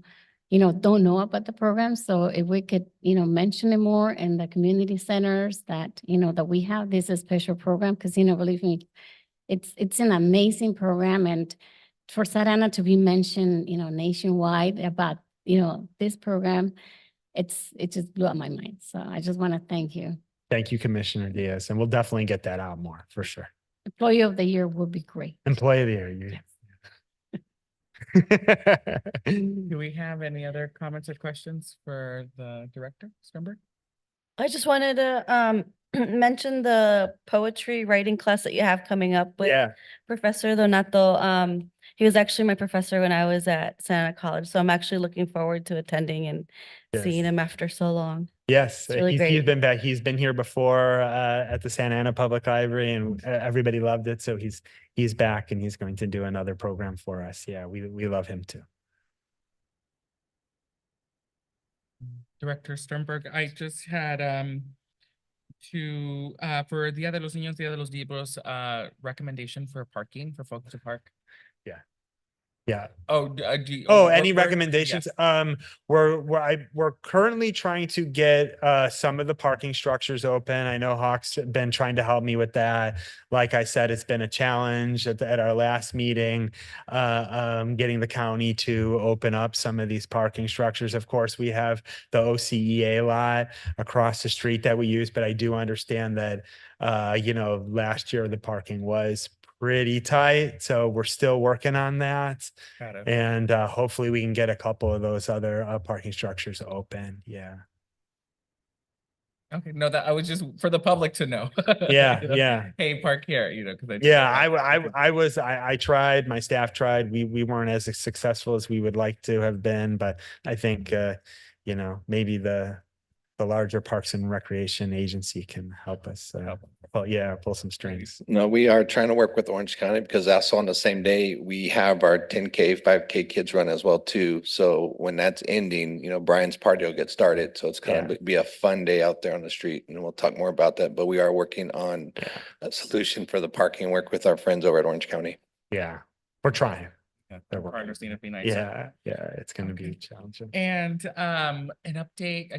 don't know about the program. So if we could, mention it more in the community centers that, that we have this special program, because, believe me, it's an amazing program. And for Santa Ana to be mentioned, nationwide about, this program, it just blew up my mind. So I just want to thank you. Thank you, Commissioner Diaz. And we'll definitely get that out more for sure. Employee of the Year would be great. Employee of the Year. Do we have any other comments or questions for the director, Sternberg? I just wanted to mention the poetry writing class that you have coming up with Professor Donato. He was actually my professor when I was at Santa Ana College. So I'm actually looking forward to attending and seeing him after so long. Yes, It's really he's great. been back. He's been here before at the Santa Ana Public Library, and everybody loved it. So he's back, and he's going to do another program for us. Yeah, we love him too. Director Sternberg, I just had for Dia de los Niños, Dia de los Libros, recommendation for parking for folks to park. Yeah. where- Any recommendations? yes. We're currently trying to get some of the parking structures open. I know Hawk's been trying to help me with that. Like I said, it's been a challenge at our last meeting, getting the county to open up some of these parking structures. Of course, we have the OCEA lot across the street that we use, but I do understand that last year the parking was pretty tight. So we're still working on that. Got it. And hopefully we can get a couple of those other parking structures open. Yeah. Okay, no, that I was just for the public to know. Yeah. Hey, park here, because I tried, my staff tried. We weren't as successful as we would like to have been, but I think, maybe the larger Parks and Recreation Agency can help us. Pull some strings. No, we are trying to work with Orange County because also on the same day, we have our 10K, 5K kids run as well too. So when that's ending, Brian's party will get started. So it's kind of be a fun day out there on the street, and we'll talk more about that. But we are working on a solution for the parking, work with our friends over at Orange County. Yeah, we're trying. They're working. Partners need to be nice. Yeah, it's gonna be Okay. challenging. And an update,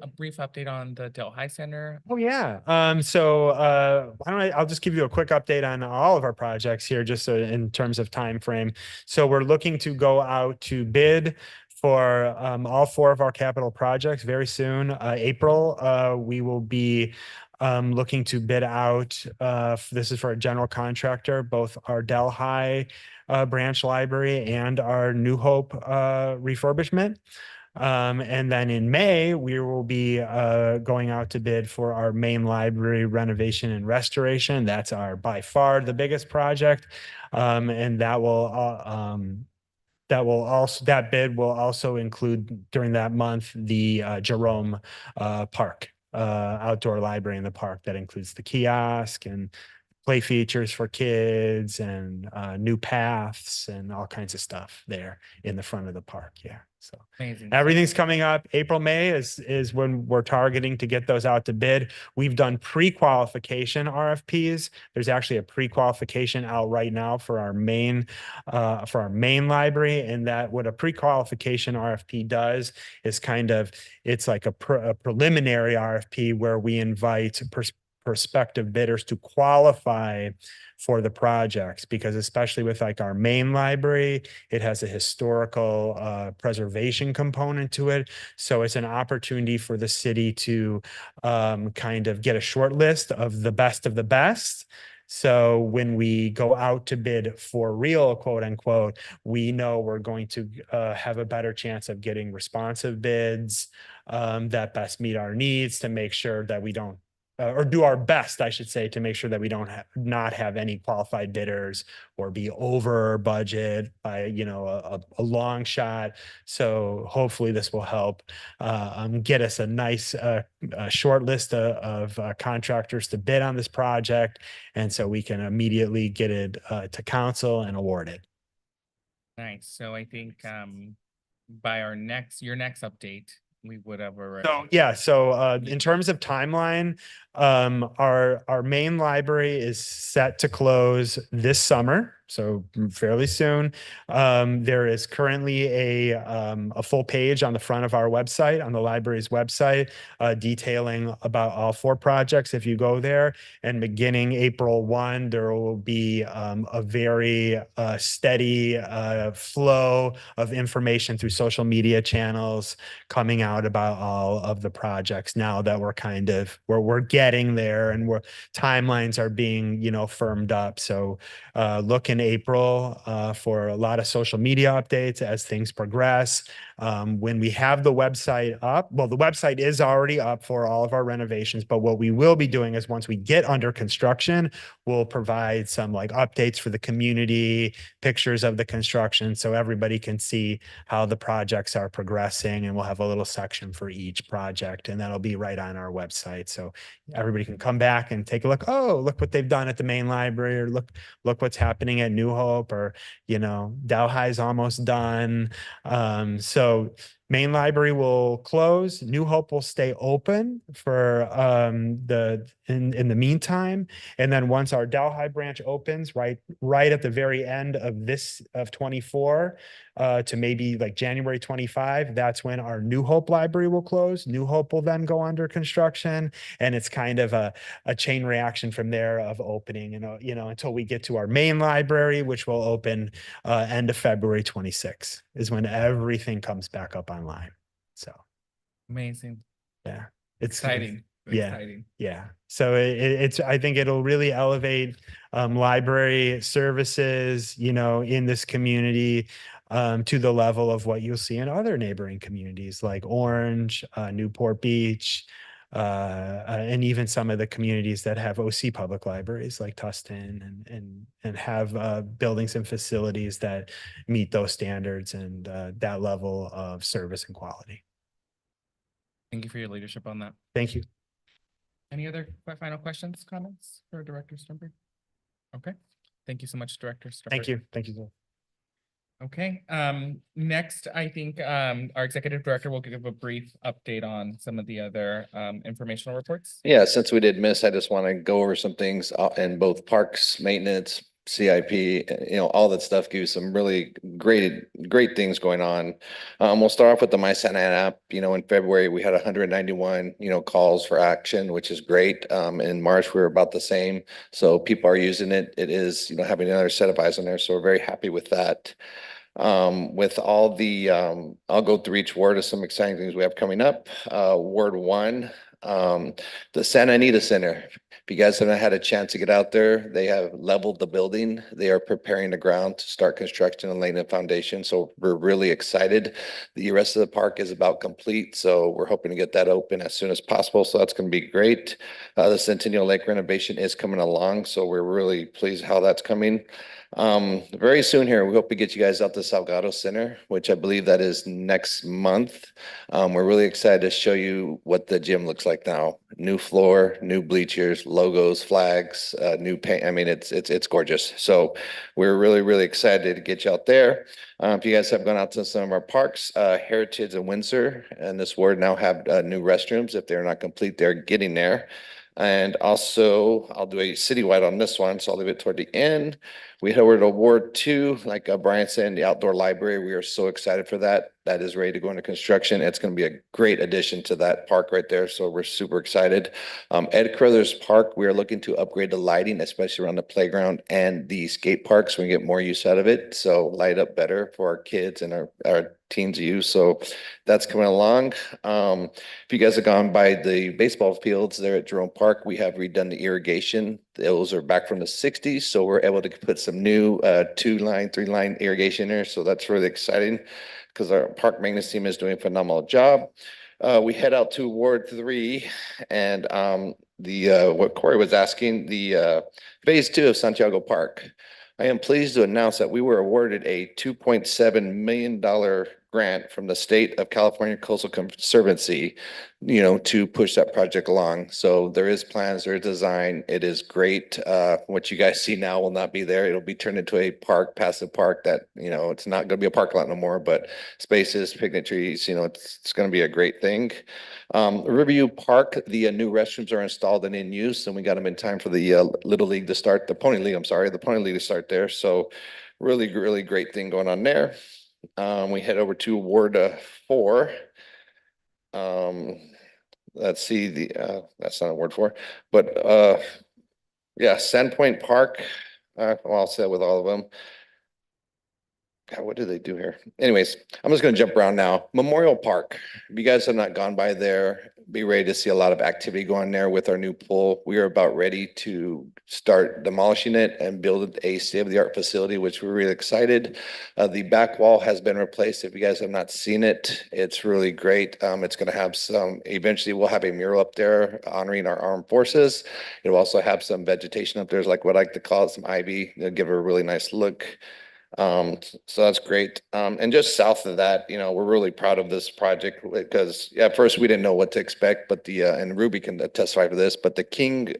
a brief update on the Delhi Center. Oh, yeah. Why don't I'll just give you a quick update on all of our projects here, just so in terms of time frame. So we're looking to go out to bid for all 4 of our capital projects very soon. April, we will be looking to bid out. This is for a general contractor, both our Delhi branch library and our New Hope refurbishment. And then in May, we will be going out to bid for our main library renovation and restoration. That's our by far the biggest project. And that bid will also include during that month the Jerome Park outdoor library in the park. That includes the kiosk and play features for kids and new paths and all kinds of stuff there in the front of the park. Yeah. So Amazing. everything's coming up. April, May is when we're targeting to get those out to bid. We've done pre-qualification RFPs. There's actually a pre-qualification out right now for our main library. And that what a pre-qualification RFP does is it's like a preliminary RFP where we invite prospective bidders to qualify for the projects, because especially with like our main library, it has a historical preservation component to it. So it's an opportunity for the city to kind of get a short list of the best. So when we go out to bid for real, quote unquote, we know we're going to have a better chance of getting responsive bids that best meet our needs, to make sure that we don't or do our best, I should say, to make sure that we don't not have any qualified bidders or be over budget by, a long shot. So hopefully this will help get us a nice short list of contractors to bid on this project. And so we can immediately get it to council and award it. Nice. So I think by your next update, we would have already. So in terms of timeline, our main library is set to close this summer, so fairly soon. There is currently a full page on the front of our website, on the library's website, detailing about all 4 projects. If you go there, and beginning April 1, there will be a very steady flow of information through social media channels coming out about all of the projects now that we're getting there and timelines are being, firmed up. So look in April for a lot of social media updates as things progress. When we have the website up, well, the website is already up for all of our renovations, but what we will be doing is once we get under construction, we'll provide some like updates for the community, pictures of the construction, so everybody can see how the projects are progressing, and we'll have a little section for each project, and that'll be right on our website. So everybody can come back and take a look. Oh, look what they've done at the main library, or look what's happening at New Hope, or, Delhi's almost done. So main library will close. New Hope will stay open for in the meantime. And then once our Delhi branch opens, right at the very end of 24 to maybe like January 25, that's when our New Hope library will close. New Hope will then go under construction, and it's kind of a chain reaction from there of opening, until we get to our main library, which will open end of February 26 is when everything comes back up online. So Amazing. yeah, it's Exciting. Yeah. Exciting. Yeah. So I think it'll really elevate library services, in this community to the level of what you'll see in other neighboring communities like Orange, Newport Beach, and even some of the communities that have OC public libraries like Tustin and have buildings and facilities that meet those standards and that level of service and quality. Thank you for your leadership on that. Thank you. Any other final questions, comments for Director Sternberg? Okay. Thank you so much, Director Sternberg. Thank you. Thank you. Okay, next, I think our executive director will give a brief update on some of the other informational reports. Yeah, since we did miss, I just want to go over some things in both parks, maintenance, CIP, you know, all that stuff gives some really great things going on. We'll start off with the My Santa Ana app. You know, in February, we had 191, you know, calls for action, which is great. In March, we were about the same. So people are using it. It is, you know, having another set of eyes on there. So we're very happy with that. With all the, I'll go through each ward of some exciting things we have coming up. Ward 1, the Santa Anita Center. If you guys haven't had a chance to get out there, they have leveled the building. They are preparing the ground to start construction and laying the foundation. So we're really excited. The rest of the park is about complete. So we're hoping to get that open as soon as possible. So that's going to be great. The Centennial Lake renovation is coming along. So we're really pleased how that's coming. Very soon here, we hope to get you guys out to Salgado Center, which I believe that is next month. We're really excited to show you what the gym looks like now. New floor, new bleachers, logos, flags, new paint. I mean, it's gorgeous. So we're really excited to get you out there. If you guys have gone out to some of our parks, Heritage and Windsor and this ward now have new restrooms. If they're not complete, they're getting there. And also, I'll do a citywide on this one, so I'll leave it toward the end. We head over to Ward 2, like Brian said, the outdoor library. We are so excited for that. That is ready to go into construction. It's going to be a great addition to that park right there. So we're super excited. Ed Carruthers Park, we are looking to upgrade the lighting, especially around the playground and the skate park, so we get more use out of it. So light up better for our kids and our teens to use. So that's coming along. If you guys have gone by the baseball fields there at Jerome Park, we have redone the irrigation. Those are back from the 60s. So we're able to put some new 2-line, 3-line irrigation there. So that's really exciting because our park maintenance team is doing a phenomenal job. We head out to Ward 3 and what Corey was asking, the phase 2 of Santiago Park. I am pleased to announce that we were awarded a $2.7 million grant from the State of California Coastal Conservancy, you know, to push that project along. So there is plans, there is design. It is great. What you guys see now will not be there. It'll be turned into a park, passive park that, you know, it's not going to be a park lot no more, but spaces, picnic trees, you know, it's going to be a great thing. Riverview Park, the new restrooms are installed and in use, and we got them in time for the Little League to start, the Pony League, I'm sorry, the Pony League to start there. So really great thing going on there. We head over to Ward 4. Let's see that's not Ward 4, but yeah, Sandpoint Park. Well, I'll say with all of them. God, what do they do here? Anyways, I'm just going to jump around now. Memorial Park. If you guys have not gone by there, be ready to see a lot of activity going there with our new pool. We are about ready to start demolishing it and build a state-of-the-art facility, which we're really excited. The back wall has been replaced. If you guys have not seen it, it's really great. It's going to have eventually we'll have a mural up there honoring our armed forces. It'll also have some vegetation up there, like what I like to call it, some ivy. It'll give it a really nice look. So that's great. And just south of that, you know, we're really proud of this project because at first we didn't know what to expect, but and Ruby can testify for this, but the King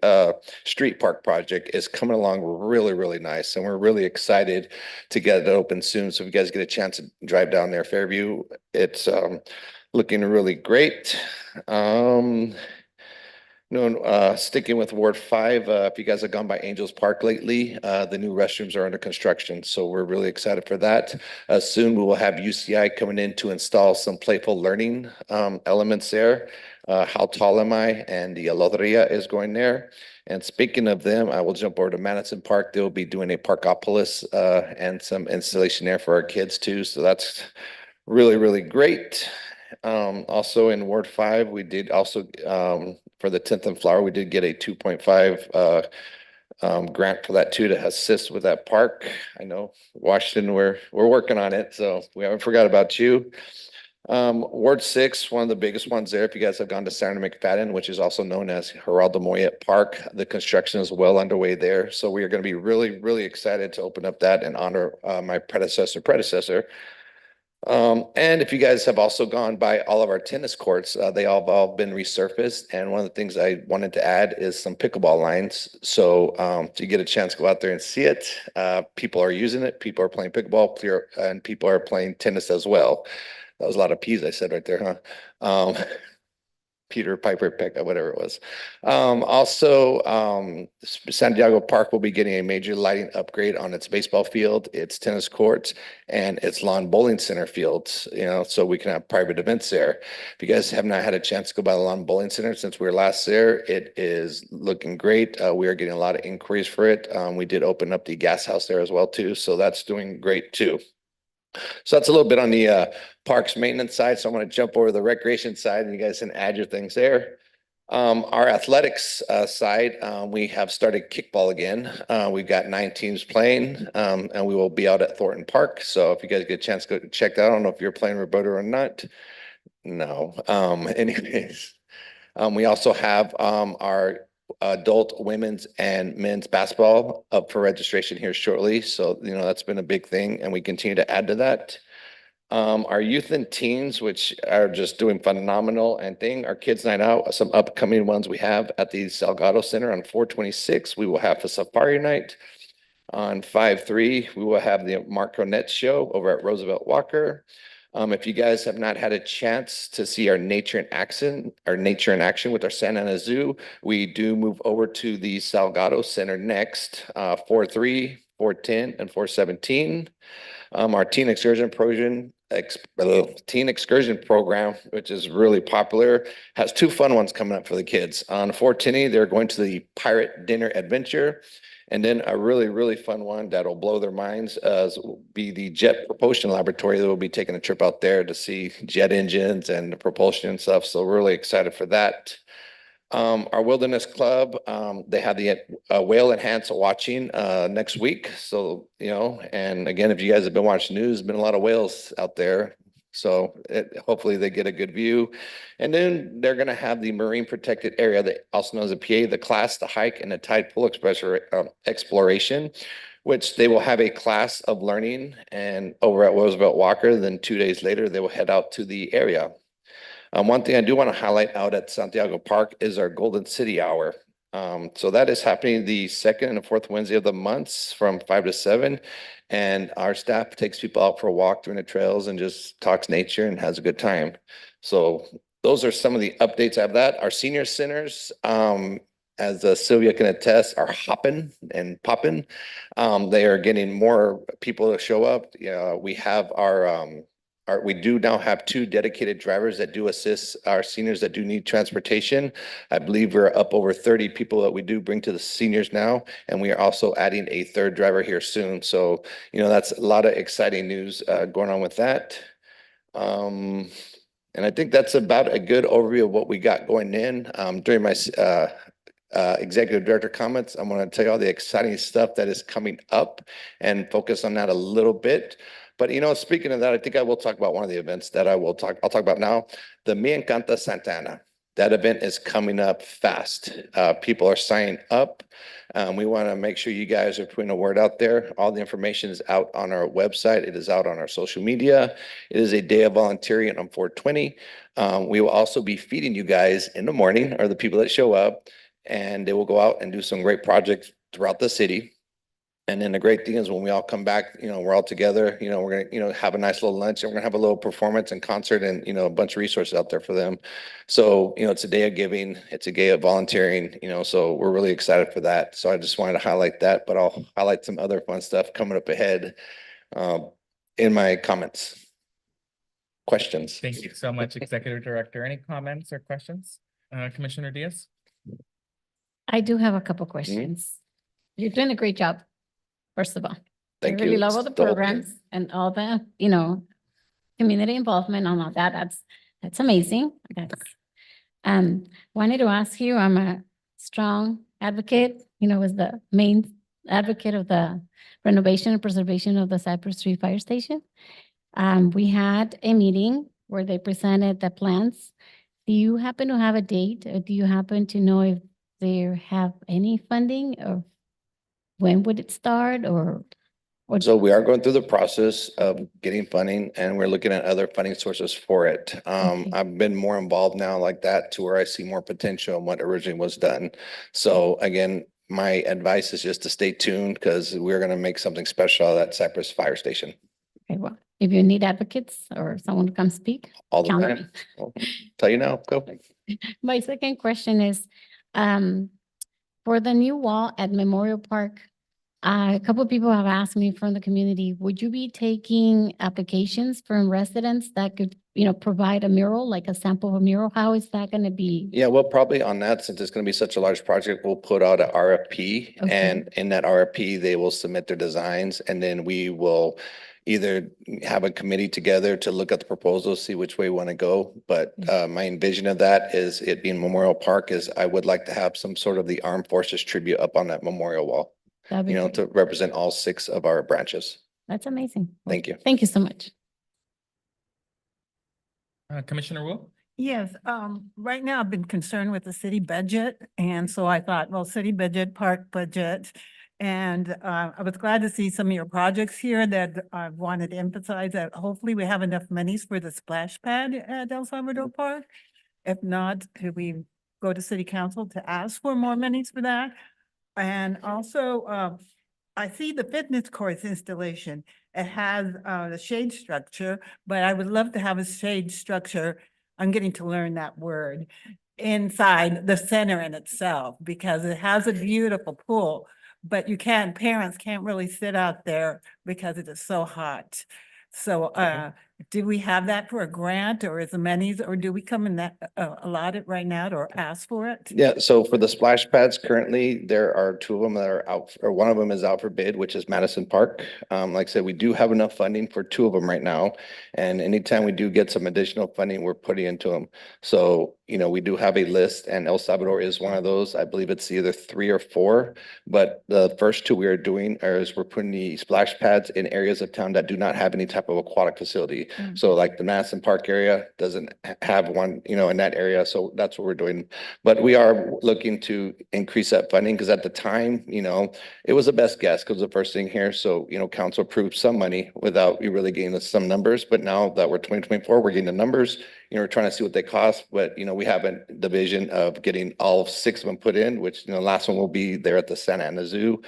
Street Park project is coming along really nice. And we're really excited to get it open soon. So if you guys get a chance to drive down there, Fairview, it's looking really great. Sticking with Ward 5, if you guys have gone by Angels Park lately, the new restrooms are under construction. So we're really excited for that. Soon we will have UCI coming in to install some playful learning elements there. How Tall Am I? And the Loteria is going there. And speaking of them, I will jump over to Madison Park. They'll be doing a Parkopolis and some installation there for our kids too. So that's really great. Also in Ward 5, we did also for the 10th and Flower, we did get a 2.5 grant for that too to assist with that park. I know Washington, we're working on it, so we haven't forgot about you. Ward 6, one of the biggest ones there. If you guys have gone to Senator McFadden, which is also known as Geraldo Moyet Park, the construction is well underway there. So we are going to be really excited to open up that and honor my predecessor. And if you guys have also gone by all of our tennis courts, they all been resurfaced. And one of the things I wanted to add is some pickleball lines. So if you get a chance, go out there and see it. People are using it. People are playing pickleball, and people are playing tennis as well. That was a lot of P's I said right there, huh? Peter Piper pick, whatever it was. Also, Santiago Park will be getting a major lighting upgrade on its baseball field, its tennis courts, and its lawn bowling center fields, so we can have private events there. If you guys have not had a chance to go by the lawn bowling center since we were last there, it is looking great. We are getting a lot of inquiries for it. We did open up the gas house there as well too, so that's doing great too. So that's a little bit on the parks maintenance side. So I'm going to jump over to the recreation side and you guys can add your things there. Our athletics side, we have started kickball again. We've got 9 teams playing and we will be out at Thornton Park. So if you guys get a chance, go check that out. I don't know if you're playing Roberta or not. No. Anyways, we also have our adult women's and men's basketball up for registration here shortly. So, that's been a big thing and we continue to add to that. Our youth and teens, which are just doing phenomenal and our kids night out, some upcoming ones we have at the Salgado Center on 4/26. We will have a safari night. On 5/3, we will have the Mark Cornett show over at Roosevelt Walker. If you guys have not had a chance to see our nature in action with our Santa Ana Zoo, we do move over to the Salgado Center next, 4/3, 4/10, and 4/17. Our teen excursion program, which is really popular, has 2 fun ones coming up for the kids. On 4/10, they're going to the Pirate Dinner Adventure. And then a really, really fun one that'll blow their minds will be the Jet Propulsion Laboratory. That will be taking a trip out there to see jet engines and the propulsion and stuff. So really excited for that. Our Wilderness Club, they have the whale enhanced watching next week. So, and again, if you guys have been watching news, there's been a lot of whales out there. So hopefully they get a good view. And then they're going to have the marine protected area, that also known as the PA, the class, the hike, and the tide pool exploration, which they will have a class of learning and over at Roosevelt Walker. Then 2 days later, they will head out to the area. One thing I do want to highlight out at Santiago Park is our Golden City Hour. So that is happening the 2nd and the 4th Wednesday of the months from 5 to 7. And our staff takes people out for a walk during the trails and just talks nature and has a good time. So those are some of the updates I have that. Our senior centers, as Sylvia can attest, are hopping and popping. They are getting more people to show up. We have we do now have 2 dedicated drivers that do assist our seniors that do need transportation. I believe we're up over 30 people that we do bring to the seniors now, and we are also adding a 3rd driver here soon. So, that's a lot of exciting news going on with that. And I think that's about a good overview of what we got going in. During my executive director comments, I'm going to tell you all the exciting stuff that is coming up and focus on that a little bit. But, speaking of that, I think I will talk about one of the events that I'll talk about now, the Me Encanta Santa Ana. That event is coming up fast. People are signing up. We want to make sure you guys are putting a word out there. All the information is out on our website. It is out on our social media. It is a day of volunteering on 4/20. We will also be feeding you guys in the morning, or the people that show up, and they will go out and do some great projects throughout the city. And then the great thing is when we all come back, we're all together, we're going to, have a nice little lunch, and we're going to have a little performance and concert and, a bunch of resources out there for them. So, it's a day of giving, it's a day of volunteering, so we're really excited for that. So I just wanted to highlight that, but I'll highlight some other fun stuff coming up ahead in my comments. Questions? Thank you so much, Executive Director. Any comments or questions? Commissioner Diaz? I do have a couple questions. You're doing a great job, first of all. Thank I really you. love all the Still- programs and all the, community involvement and all that. That's amazing. Wanted to ask you, I'm a strong advocate, was the main advocate of the renovation and preservation of the Cypress Street Fire Station. We had a meeting where they presented the plans. Do you happen to have a date, or do you happen to know if they have any funding, or when would it start, or? So we are going through the process of getting funding, and we're looking at other funding sources for it. Okay. I've been more involved now like that to where I see more potential in what originally was done. So again, my advice is just to stay tuned, because we're going to make something special out of that Cypress Fire Station Okay, well, if you need advocates or someone to come speak, all the count on time. me. I'll tell you now, go. My second question is, for the new wall at Memorial Park, a couple of people have asked me from the community, would you be taking applications from residents that could, provide a mural, like a sample of a mural? How is that gonna be? Yeah, well, probably on that, since it's gonna be such a large project, we'll put out a RFP. Okay. And in that RFP, they will submit their designs and then we will either have a committee together to look at the proposals, see which way we want to go. But my envision of that is it being Memorial Park is I would like to have some sort of the Armed Forces tribute up on that memorial wall, That'd be great. to represent all 6 of our branches. That's amazing. Well, Thank you. Thank you so much. Commissioner Wu? Yes, right now I've been concerned with the city budget, and so I thought, well, city budget, park budget. And I was glad to see some of your projects here that I wanted to emphasize that hopefully we have enough monies for the splash pad at El Salvador Park. If not, could we go to city council to ask for more monies for that? And also, I see the fitness course installation. It has the shade structure, but I would love to have a shade structure. I'm getting to learn that word inside the center in itself because it has a beautiful pool. But parents can't really sit out there because it is so hot. So do we have that for a grant or as monies, or do we come in that allot it right now or ask for it? Yeah, so for the splash pads, currently there are 2 of them that are out, or one of them is out for bid, which is Madison Park. Like I said, we do have enough funding for 2 of them right now. And anytime we do get some additional funding, we're putting into them. So, we do have a list and El Salvador is one of those. I believe it's either 3 or 4. But the first 2 we are doing is we're putting the splash pads in areas of town that do not have any type of aquatic facility. So like the Madison Park area doesn't have one, in that area. So that's what we're doing. But we are looking to increase that funding because at the time, it was the best guess because the first thing here. So, council approved some money without you really getting some numbers. But now that we're 2024, we're getting the numbers. We're trying to see what they cost. But, we have the vision of getting all 6 of them put in, which, the last one will be there at the Santa Ana Zoo.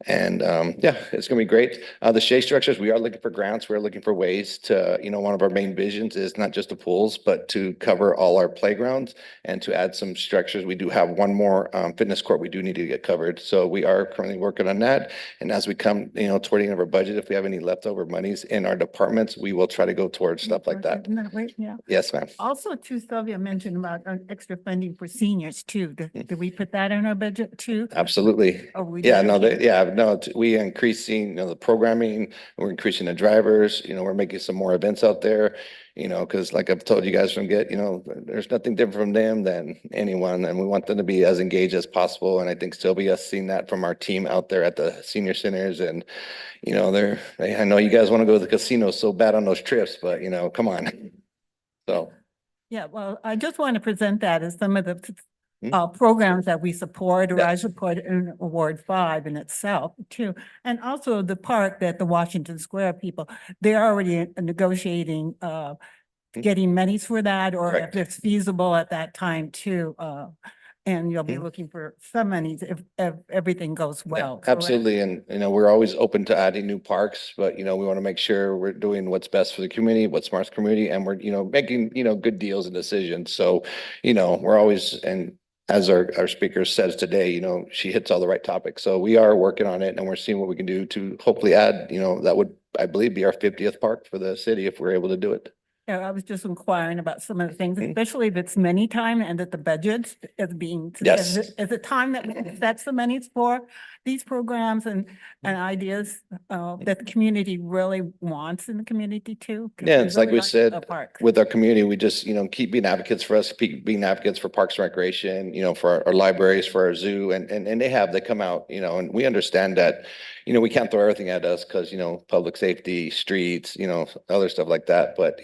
And yeah, it's gonna be great. The shade structures, we are looking for grants. We're looking for ways to, one of our main visions is not just the pools, but to cover all our playgrounds and to add some structures. We do have one more fitness court we do need to get covered. So we are currently working on that. And as we come, toward the end of our budget, if we have any leftover monies in our departments, we will try to go towards stuff like that. Right, yeah. Yes, ma'am. Also, too, Sylvia mentioned about extra funding for seniors too. Do we put that in our budget too? Absolutely. Or we Yeah, do? no, we increasing, the programming, we're increasing the drivers, we're making some more events out there, because like I've told you guys from there's nothing different from them than anyone, and we want them to be as engaged as possible. And I think Sylvia's seen that from our team out there at the senior centers. And, I know you guys want to go to the casino so bad on those trips, but come on. So. Yeah, well, I just want to present that as some of the programs that we support, or Yeah. I support in Ward 5 in itself too. And also the park that the Washington Square people, they're already negotiating, getting monies for that, or if Correct. it's feasible at that time too. And you'll be Mhm. looking for some monies if everything goes Yeah, well. correct? absolutely. And, we're always open to adding new parks, but, we want to make sure we're doing what's best for the community, what's smart for the community, and we're, making, good deals and decisions. So, we're always, and as our speaker says today, she hits all the right topics. So we are working on it and we're seeing what we can do to hopefully add, that would, I believe, be our 50th park for the city if we're able to do it. Yeah, I was just inquiring about some of the things, Mhm. especially if it's many time and that the budget is being. Yes. Is it time that we set some monies for these programs and ideas that the community really wants in the community too? 'Cause Yeah, we it's like really we said, the parks. with our community, we just, keep being advocates for us, keep being advocates for Parks and Recreation, for our libraries, for our zoo, and they come out, and we understand that, we can't throw everything at us because, public safety, streets, other stuff like that. But,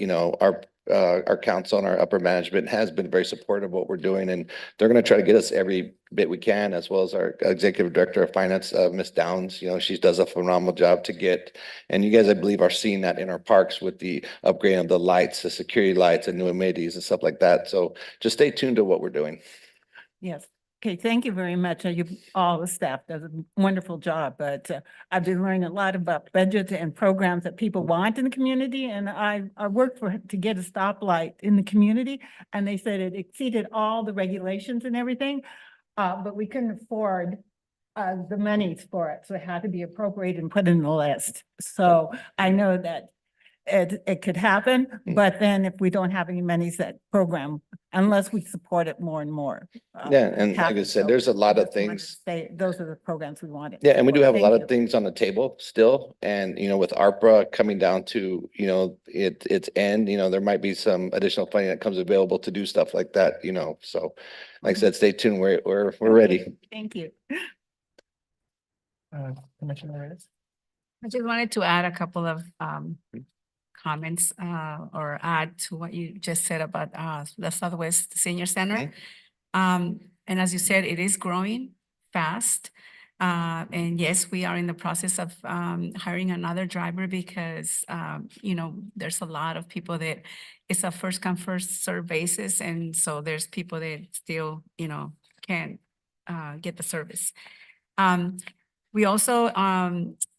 our council and our upper management has been very supportive of what we're doing, and they're going to try to get us every bit we can, as well as our executive director of finance, Ms. Downs. She does a phenomenal job to get, and you guys, I believe, are seeing that in our parks with the upgrade of the lights, the security lights and new amenities and stuff like that. So just stay tuned to what we're doing. Yes, Okay, thank you very much. You, all the staff does a wonderful job, but I've been learning a lot about budgets and programs that people want in the community. And I worked to get a stoplight in the community, and they said it exceeded all the regulations and everything. But we couldn't afford the monies for it, so it had to be appropriated and put in the list. So I know that it could happen, but then if we don't have any monies, that program, unless we support it more and more. Yeah, and like I happen. said, So there's a lot of just wanted to things. say those are the programs we wanted. Yeah, and we do have a lot Thank of you. things on the table still. And, you know, with ARPA coming down to, you know, its end, you know, there might be some additional funding that comes available to do stuff like that, you know, so like I said, stay tuned. We're ready. Thank you. Commissioner Reyes? I just wanted to add a couple of comments or add to what you just said about the Southwest Senior Center. And as you said, it is growing fast. And yes, we are in the process of hiring another driver because, you know, there's a lot of people that it's a first come, first served basis. And so there's people that still, you know, can't get the service. We also,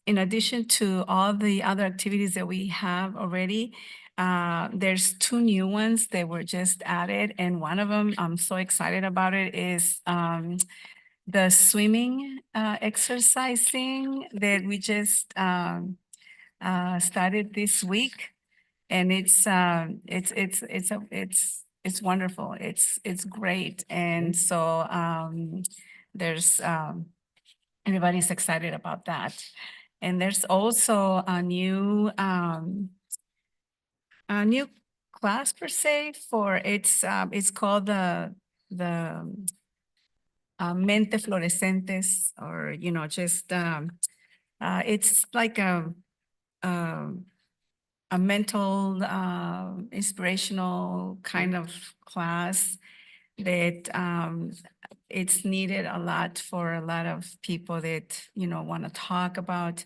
in addition to all the other activities that we have already, there's 2 new ones that were just added. And one of them, I'm so excited about it, is the swimming exercising that we just started this week. And it's wonderful. It's great. And so there's everybody's excited about that. And there's also a new class per se for it's called the Mente Fluorescentes, or, you know, just it's like a mental inspirational kind of class that it's needed a lot for a lot of people that, you know, want to talk about,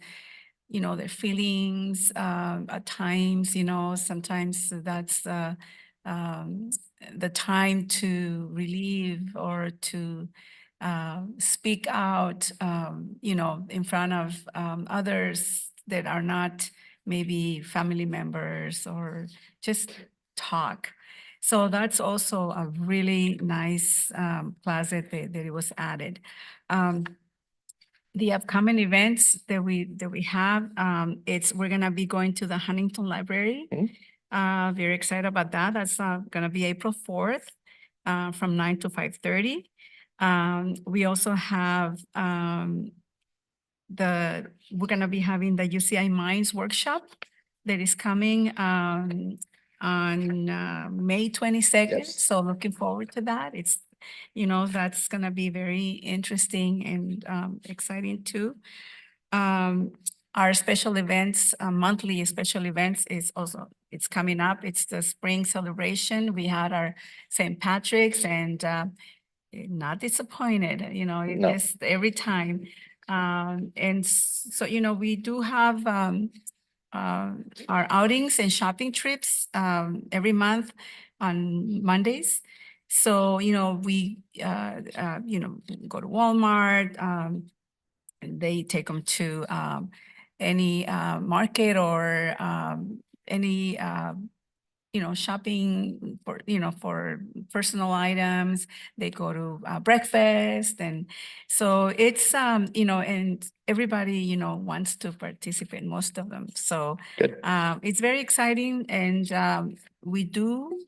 you know, their feelings at times, you know, sometimes that's the time to relieve or to speak out, you know, in front of others that are not maybe family members, or just talk. So that's also a really nice class that it was added. The upcoming events that we have, we're gonna be going to the Huntington Library. Very excited about that. That's gonna be April 4th from 9 to 5:30. We also have we're gonna be having the UCI Minds workshop that is coming on May 22nd. Yes. So looking forward to that. It's, you know, that's gonna be very interesting and exciting too. Our special events, monthly special events is also, it's coming up. It's the spring celebration. We had our St. Patrick's and not disappointed, you know, it No. just every time. And so, you know, we do have our outings and shopping trips every month on Mondays. So, you know, we, you know, go to Walmart, and they take them to any market or any, you know, shopping for, you know, for personal items. They go to breakfast. And so it's, you know, and everybody, you know, wants to participate, most of them. So Good. it's very exciting. And we do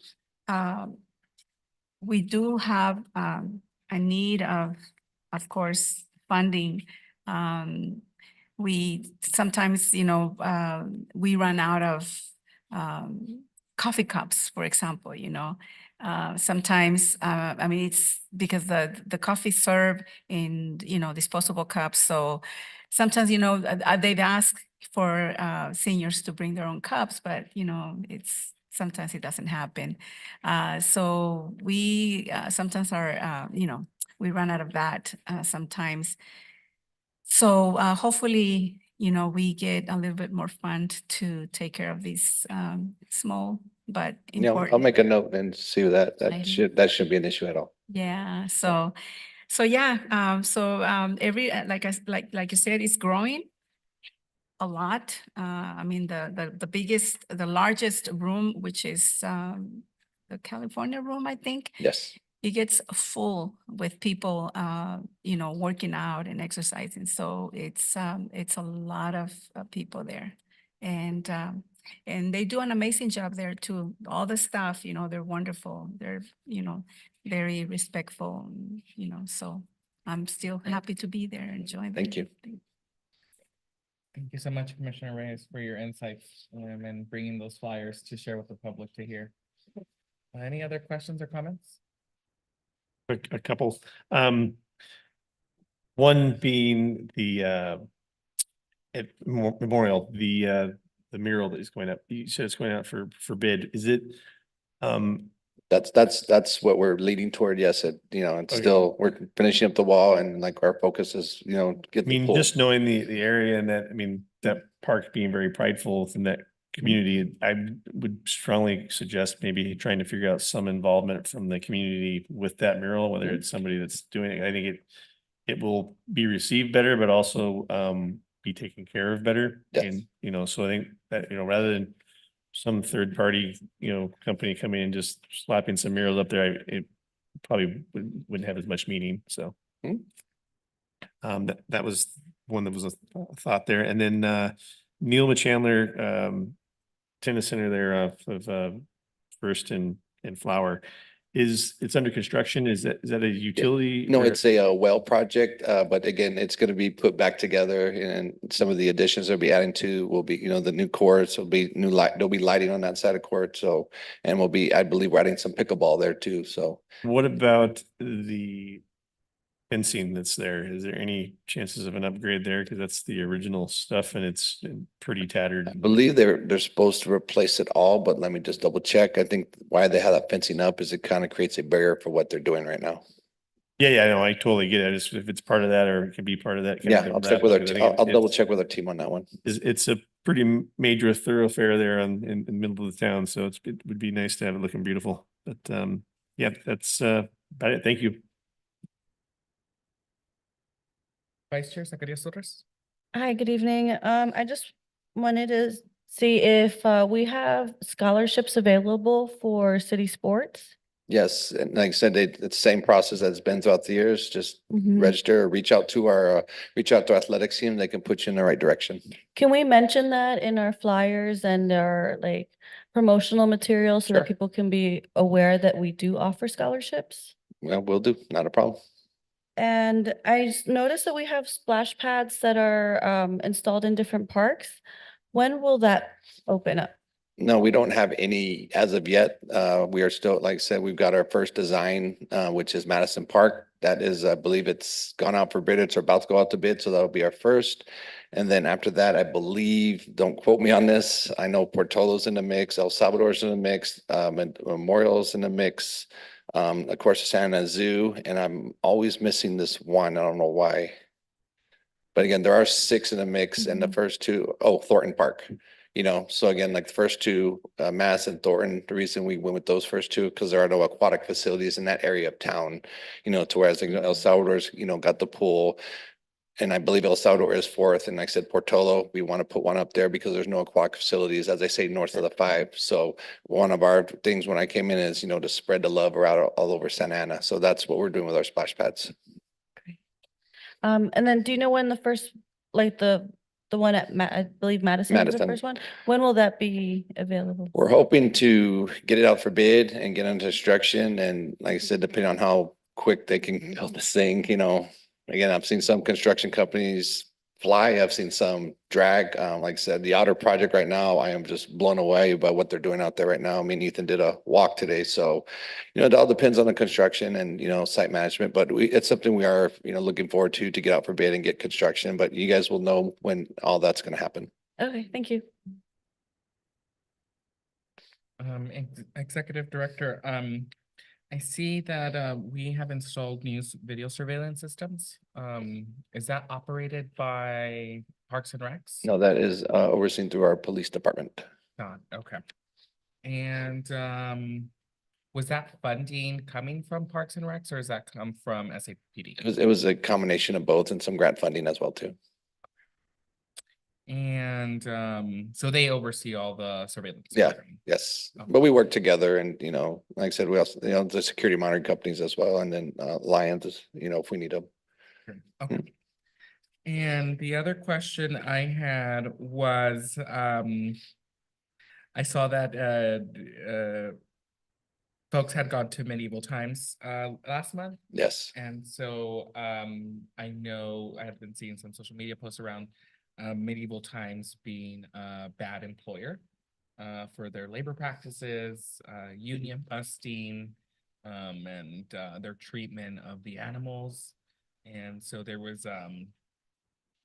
have a need of course, funding. We sometimes, you know, we run out of coffee cups, for example, you know. Sometimes, I mean, it's because the coffee served in, you know, disposable cups. So sometimes, you know, they've asked for seniors to bring their own cups, but, you know, sometimes it doesn't happen. So we sometimes are, you know, we run out of that sometimes. So hopefully, you know, we get a little bit more fund to take care of these small but Yeah, important. I'll make a note and see that. Item. That shouldn't be an issue at all. Yeah, so So yeah, every, like you said, it's growing a lot. I mean, the largest room, which is the California room, I think, Yes. it gets full with people, working out and exercising. So it's a lot of people there. And they do an amazing job there too. All the staff, they're wonderful. They're, very respectful, so I'm still happy to be there and join them. Thank you. Thank you so much, Commissioner Reyes, for your insights and bringing those flyers to share with the public to hear. Any other questions or comments? A couple. One being the at Memorial, the mural that is going up. You said it's going out for bid. Is it? That's what we're leading toward. Yes, it's Okay. still, we're finishing up the wall and like our focus is, I get the mean, pool. just knowing the area and that, I mean, that park being very prideful in that community, I would strongly suggest maybe trying to figure out some involvement from the community with that mural, whether it's somebody that's doing it. I think it will be received better, but also be taken care of better. Yes. And, so I think that, rather than some third party, company coming in, just slapping some murals up there, it probably wouldn't have as much meaning. So. That was one that was a thought there. And then Neil Chandler tennis center there of First and Flower. It's under construction. Is that a utility? No, or- it's a well project, but again, it's going to be put back together and some of the additions they'll be adding to will be, the new courts will be new light, there'll be lighting on that side of court. So, and I believe we're adding some pickleball there too. So What about the fencing that's there? Is there any chances of an upgrade there? Because that's the original stuff and it's pretty tattered. I believe they're supposed to replace it all, but let me just double check. I think why they have that fencing up is it kind of creates a barrier for what they're doing right now. Yeah, no, I totally get it. Just if it's part of that or it can be part of that. Yeah, I'll check with I'll double check with our team on that one. It's a pretty major thoroughfare there in the middle of the town, so it would be nice to have it looking beautiful. But yeah, that's about it. Thank you. Vice Chair Zacarías Torres. Hi, good evening. I just wanted to see if we have scholarships available for city sports. Yes, and like I said, it's the same process that's been throughout the years. Just Mhm. register, or reach out to our athletics team. They can put you in the right direction. Can we mention that in our flyers and our promotional materials so Sure. that people can be aware that we do offer scholarships? Well, we'll do, not a problem. And I noticed that we have splash pads that are installed in different parks. When will that open up? No, we don't have any as of yet. We are still, like I said, we've got our first design, which is Madison Park. That is, I believe it's gone out for bid. It's about to go out to bid, so that'll be our first. And then after that, I believe, don't quote me on this, I know Portolo's in the mix, El Salvador's in the mix, and Memorial's in the mix. Of course, Santa Ana Zoo, and I'm always missing this one. I don't know why. But again, there are 6 in the mix and the first 2, Thornton Park. So again, like the first 2, Mass and Thornton, the reason we went with those first 2, because there are no aquatic facilities in that area of town, to whereas El Salvador's, got the pool. And I believe El Salvador is 4th. And like I said, Portola, we want to put one up there because there's no aquatic facilities, as I say, north of the 5. So one of our things when I came in is, to spread the love around all over Santa Ana. So that's what we're doing with our splash pads. And then do you know when the first, the one at I believe Madison is the Madison. first one? When will that be available? We're hoping to get it out for bid and get into construction. And like I said, depending on how quick they can build this thing, again, I've seen some construction companies fly. I've seen some drag. Like I said, the outer project right now, I am just blown away by what they're doing out there right now. Me and Ethan did a walk today. So, it all depends on the construction and, site management, but it's something we are, looking forward to get out for bid and get construction, but you guys will know when all that's going to happen. Okay, thank you. Executive Director, I see that we have installed new video surveillance systems. Is that operated by Parks and Recs? No, that is overseen through our police department. Okay. And Was that funding coming from Parks and Recs or does that come from SAPD? It was a combination of both and some grant funding as well too. And so they oversee all the surveillance. Yeah. program. Yes, Okay. but we work together and, you know, like I said, we also, you know, the security monitoring companies as well, and then Lions, you know, if we need them. Okay. And the other question I had was, I saw that folks had gone to Medieval Times last month. Yes. And so I know I have been seeing some social media posts around Medieval Times being a bad employer for their labor practices, union busting, and their treatment of the animals. And so there was,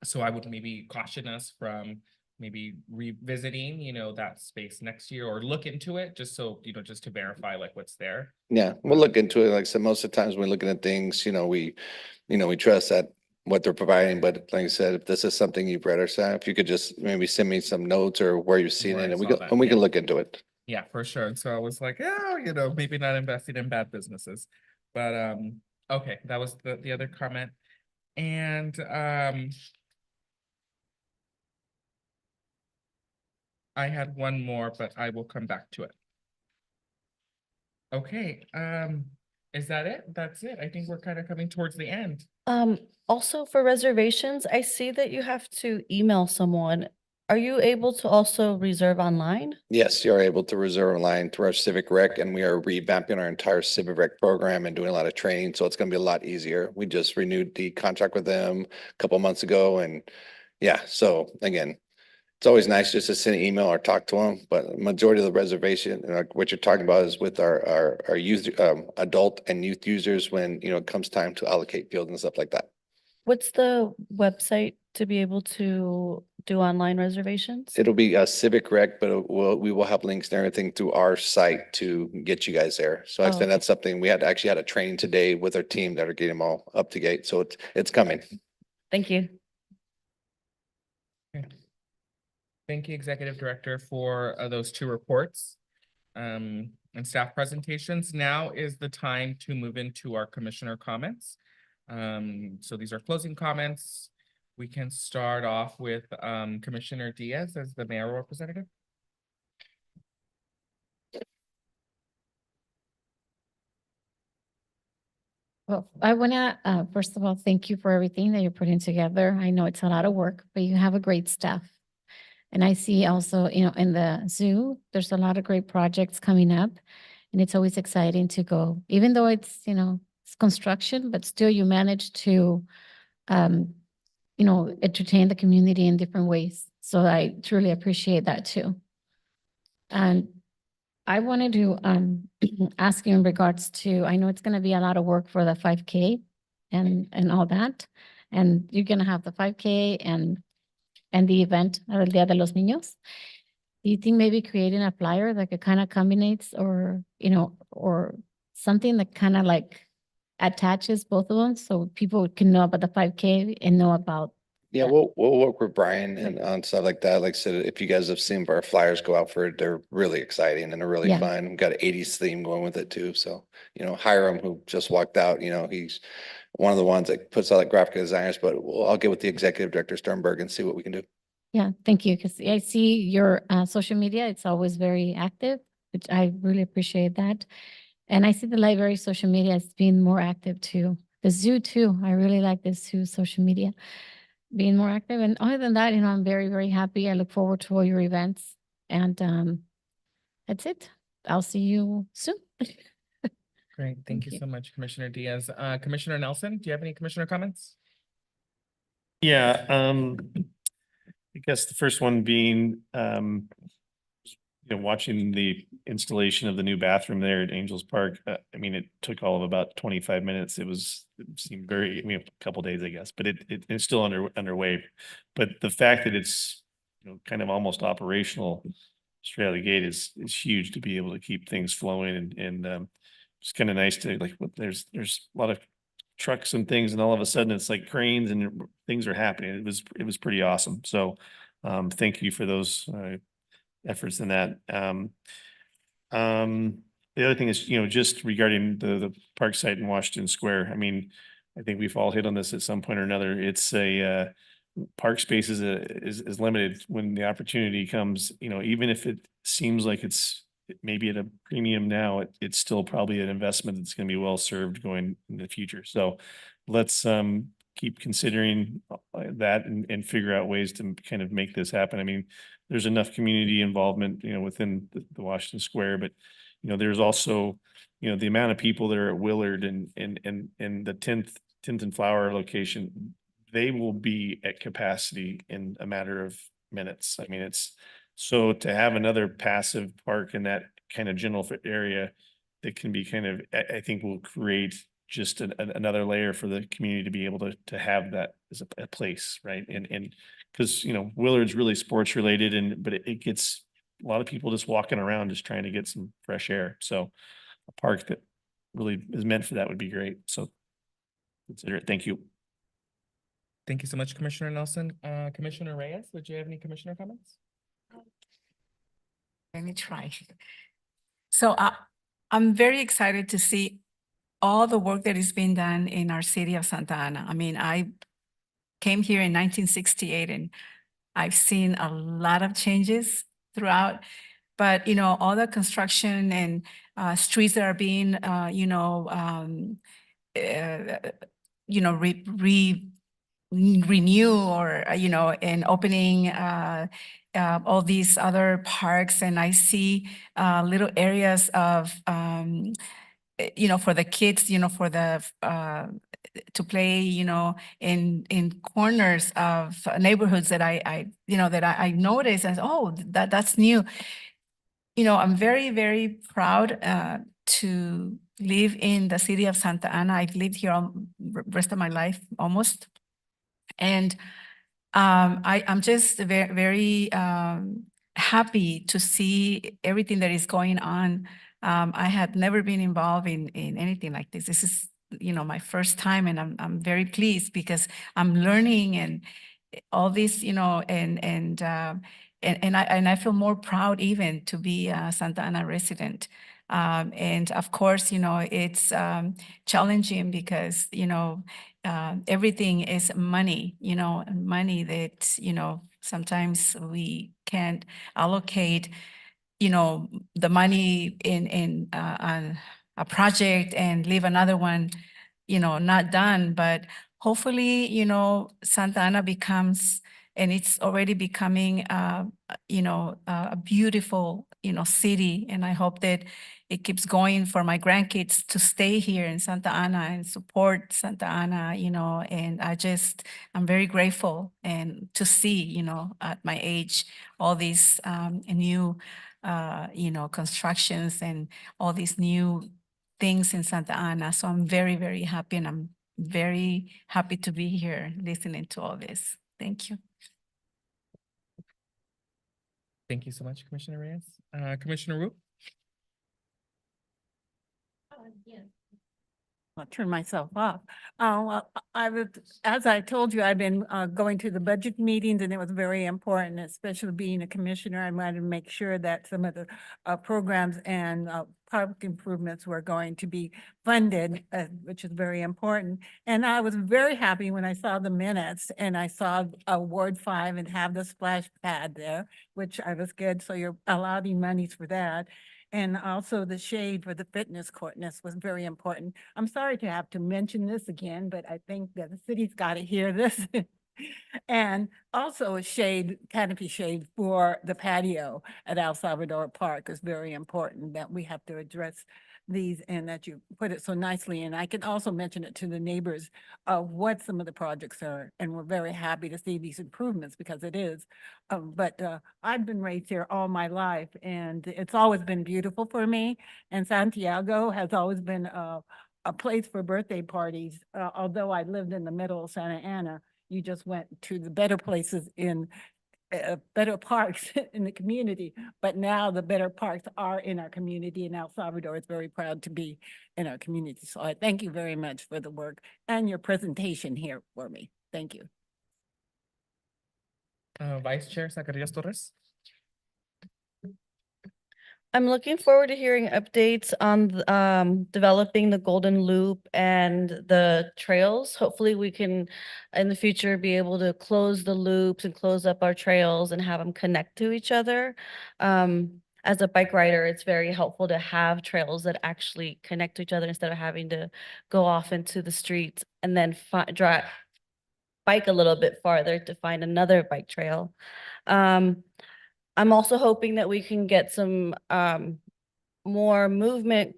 so I would maybe caution us from maybe revisiting, you know, that space next year or look into it just so, you know, just to verify like what's there. Yeah, we'll look into it. Like I said, most of the times when we're looking at things, you know, we trust that what they're providing, but like I said, if this is something you've read or said, if you could just maybe send me some notes or where you're seeing Where it I and we saw can, that, and we can yeah. look into it. Yeah, for sure. And so I was like, oh, you know, maybe not investing in bad businesses. But okay, that was the other comment. And I had one more, but I will come back to it. Okay, is that it? That's it. I think we're kind of coming towards the end. Also for reservations, I see that you have to email someone. Are you able to also reserve online? Yes, you're able to reserve online through our Civic Rec, and we are revamping our entire Civic Rec program and doing a lot of training, so it's gonna be a lot easier. We just renewed the contract with them a couple months ago, and yeah, so again, it's always nice just to send an email or talk to them, but majority of the reservation, like what you're talking about is with our youth, adult and youth users when, you know, it comes time to allocate fields and stuff like that. What's the website to be able to do online reservations? It'll be a Civic Rec, but we will have links and everything through our site to get you guys there. So I Oh, said okay. that's something we actually had a training today with our team that are getting them all up to date. So it's coming. Thank you. Thank you, Executive Director, for those two reports and staff presentations. Now is the time to move into our commissioner comments. So these are closing comments. We can start off with Commissioner Diaz as the mayor representative. Well, I want to, first of all, thank you for everything that you're putting together. I know it's a lot of work, but you have a great staff. And I see also, you know, in the zoo, there's a lot of great projects coming up. And it's always exciting to go, even though it's, you know, it's construction, but still you manage to, you know, entertain the community in different ways. So I truly appreciate that too. And I wanted to ask you in regards to, I know it's going to be a lot of work for the 5K and all that. And you're going to have the 5K and the event, El Día de los Niños. Do you think maybe creating a flyer that could kind of combinates or, you know, or something that kind of like attaches both of them so people can know about the 5K and know about. Yeah, we'll work with Brian and on stuff like that. Like I said, if you guys have seen our flyers go out for it, they're really exciting and they're really Yeah. fun. We've got an 80s theme going with it too. So, you know, Hiram, who just walked out, you know, he's one of the ones that puts out like graphic designers, but I'll get with the executive director Sternberg and see what we can do. Yeah, thank you. Because I see your social media, it's always very active, which I really appreciate that. And I see the library social media has been more active too. The zoo too. I really like the zoo social media being more active. And other than that, you know, I'm very, very happy. I look forward to all your events. And that's it. I'll see you soon. Great. Thank you so much, Commissioner Diaz. Commissioner Nelson, do you have any commissioner comments? Yeah, I guess the first one being, you know, watching the installation of the new bathroom there at Angels Park. I mean, it took all of about 25 minutes. It seemed very, I mean, a couple days, I guess, but it's still underway. But the fact that it's, you know, kind of almost operational straight out of the gate is huge to be able to keep things flowing and it's kind of nice to like, there's a lot of trucks and things and all of a sudden it's like cranes and things are happening. It was pretty awesome. So thank you for those efforts in that. the other thing is, just regarding the park site in Washington Square, I mean, I think we've all hit on this at some point or another. It's park space is limited when the opportunity comes, even if it seems like it's maybe at a premium now, it's still probably an investment that's going to be well served going in the future. So let's keep considering that and figure out ways to kind of make this happen. I mean, there's enough community involvement, within the Washington Square, but there's also, the amount of people that are at Willard and the 10th and Flower location, they will be at capacity in a matter of minutes. I mean, so to have another passive park in that kind of general area that can be kind of, I think will create just another layer for the community to be able to have that as a place, right? And because, Willard's really sports related but it gets a lot of people just walking around, just trying to get some fresh air. So a park that really is meant for that would be great. So consider it. Thank you. Thank you so much, Commissioner Nelson. Commissioner Reyes, would you have any commissioner comments? Let me try. So I'm very excited to see all the work that is being done in our city of Santa Ana. I mean, I came here in 1968 and I've seen a lot of changes throughout, but all the construction and streets that are being, renew or, and opening all these other parks. And I see little areas of, for the kids, for the, to play, in corners of neighborhoods that I noticed as, oh, that's new. I'm very, very proud to live in the city of Santa Ana. I've lived here the rest of my life almost. And I'm just very, very happy to see everything that is going on. I had never been involved in anything like this. This is, my first time, and I'm very pleased because I'm learning and all this, and I feel more proud even to be a Santa Ana resident. And of course, it's challenging because, everything is money, money that, sometimes we can't allocate, the money on a project and leave another one, not done. But hopefully, Santa Ana becomes, and it's already becoming, a beautiful, city. And I hope that it keeps going for my grandkids to stay here in Santa Ana and support Santa Ana, and I'm very grateful and to see, at my age, all these new, constructions and all these new things in Santa Ana. So I'm very, very happy, and I'm very happy to be here listening to all this. Thank you. Thank you so much, Commissioner Reyes. Commissioner Wu? I'll turn myself off. Well, as I told you, I've been going to the budget meetings, and it was very important, especially being a commissioner. I wanted to make sure that some of the programs and park improvements were going to be funded, which is very important. And I was very happy when I saw the minutes and I saw Ward 5 and have the splash pad there, which I was good. So you're allotting monies for that. And also the shade for the fitness courtness was very important. I'm sorry to have to mention this again, but I think that the city's got to hear this. And also a shade, canopy shade for the patio at El Salvador Park is very important, that we have to address these and that you put it so nicely. And I can also mention it to the neighbors of what some of the projects are. And we're very happy to see these improvements because it is. But I've been raised here all my life, and it's always been beautiful for me. And Santiago has always been a place for birthday parties. Although I lived in the middle of Santa Ana, you just went to the better places in better parks in the community, but now the better parks are in our community, and El Salvador is very proud to be in our community. So I thank you very much for the work and your presentation here for me. Thank you. Vice Chair Zacarias Torres? I'm looking forward to hearing updates on developing the Golden Loop and the trails. Hopefully we can in the future be able to close the loops and close up our trails and have them connect to each other. As a bike rider, it's very helpful to have trails that actually connect to each other instead of having to go off into the streets and then drive bike a little bit farther to find another bike trail. I'm also hoping that we can get some more movement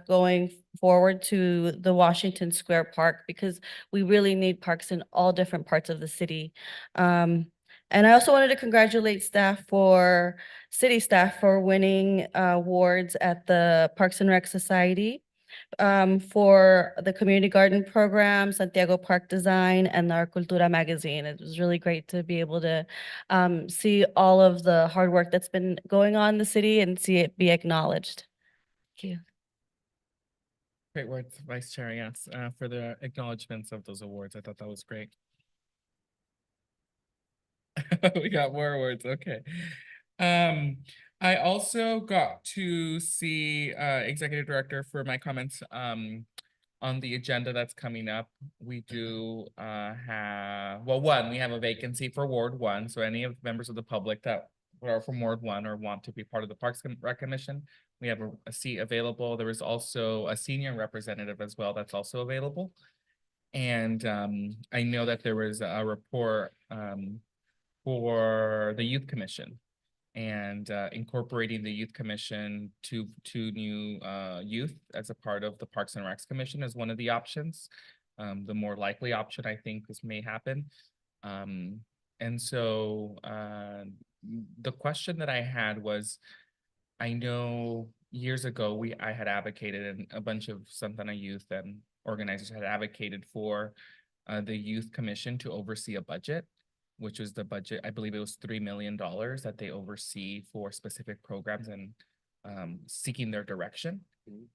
going forward to the Washington Square Park because we really need parks in all different parts of the city. And I also wanted to congratulate city staff for winning awards at the Parks and Rec Society for the community garden program, Santiago Park Design, and our Cultura magazine. It was really great to be able to see all of the hard work that's been going on in the city and see it be acknowledged. Thank you. Great words, Vice Chair, yes, for the acknowledgements of those awards. I thought that was great. We got more awards, okay. I also got to see Executive Director for my comments on the agenda that's coming up. We do have, well, we have a vacancy for Ward 1. So any of the members of the public that are from Ward 1 or want to be part of the Parks and Rec Commission, we have a seat available. There is also a senior representative as well that's also available. And I know that there was a report for the Youth Commission and incorporating the Youth Commission to new youth as a part of the Parks and Recs Commission is one of the options. The more likely option, I think, this may happen. And so the question that I had was, I know years ago I had advocated, and a bunch of Santana youth and organizers had advocated for the Youth Commission to oversee a budget, which was the budget, I believe it was $3 million that they oversee for specific programs and seeking their direction.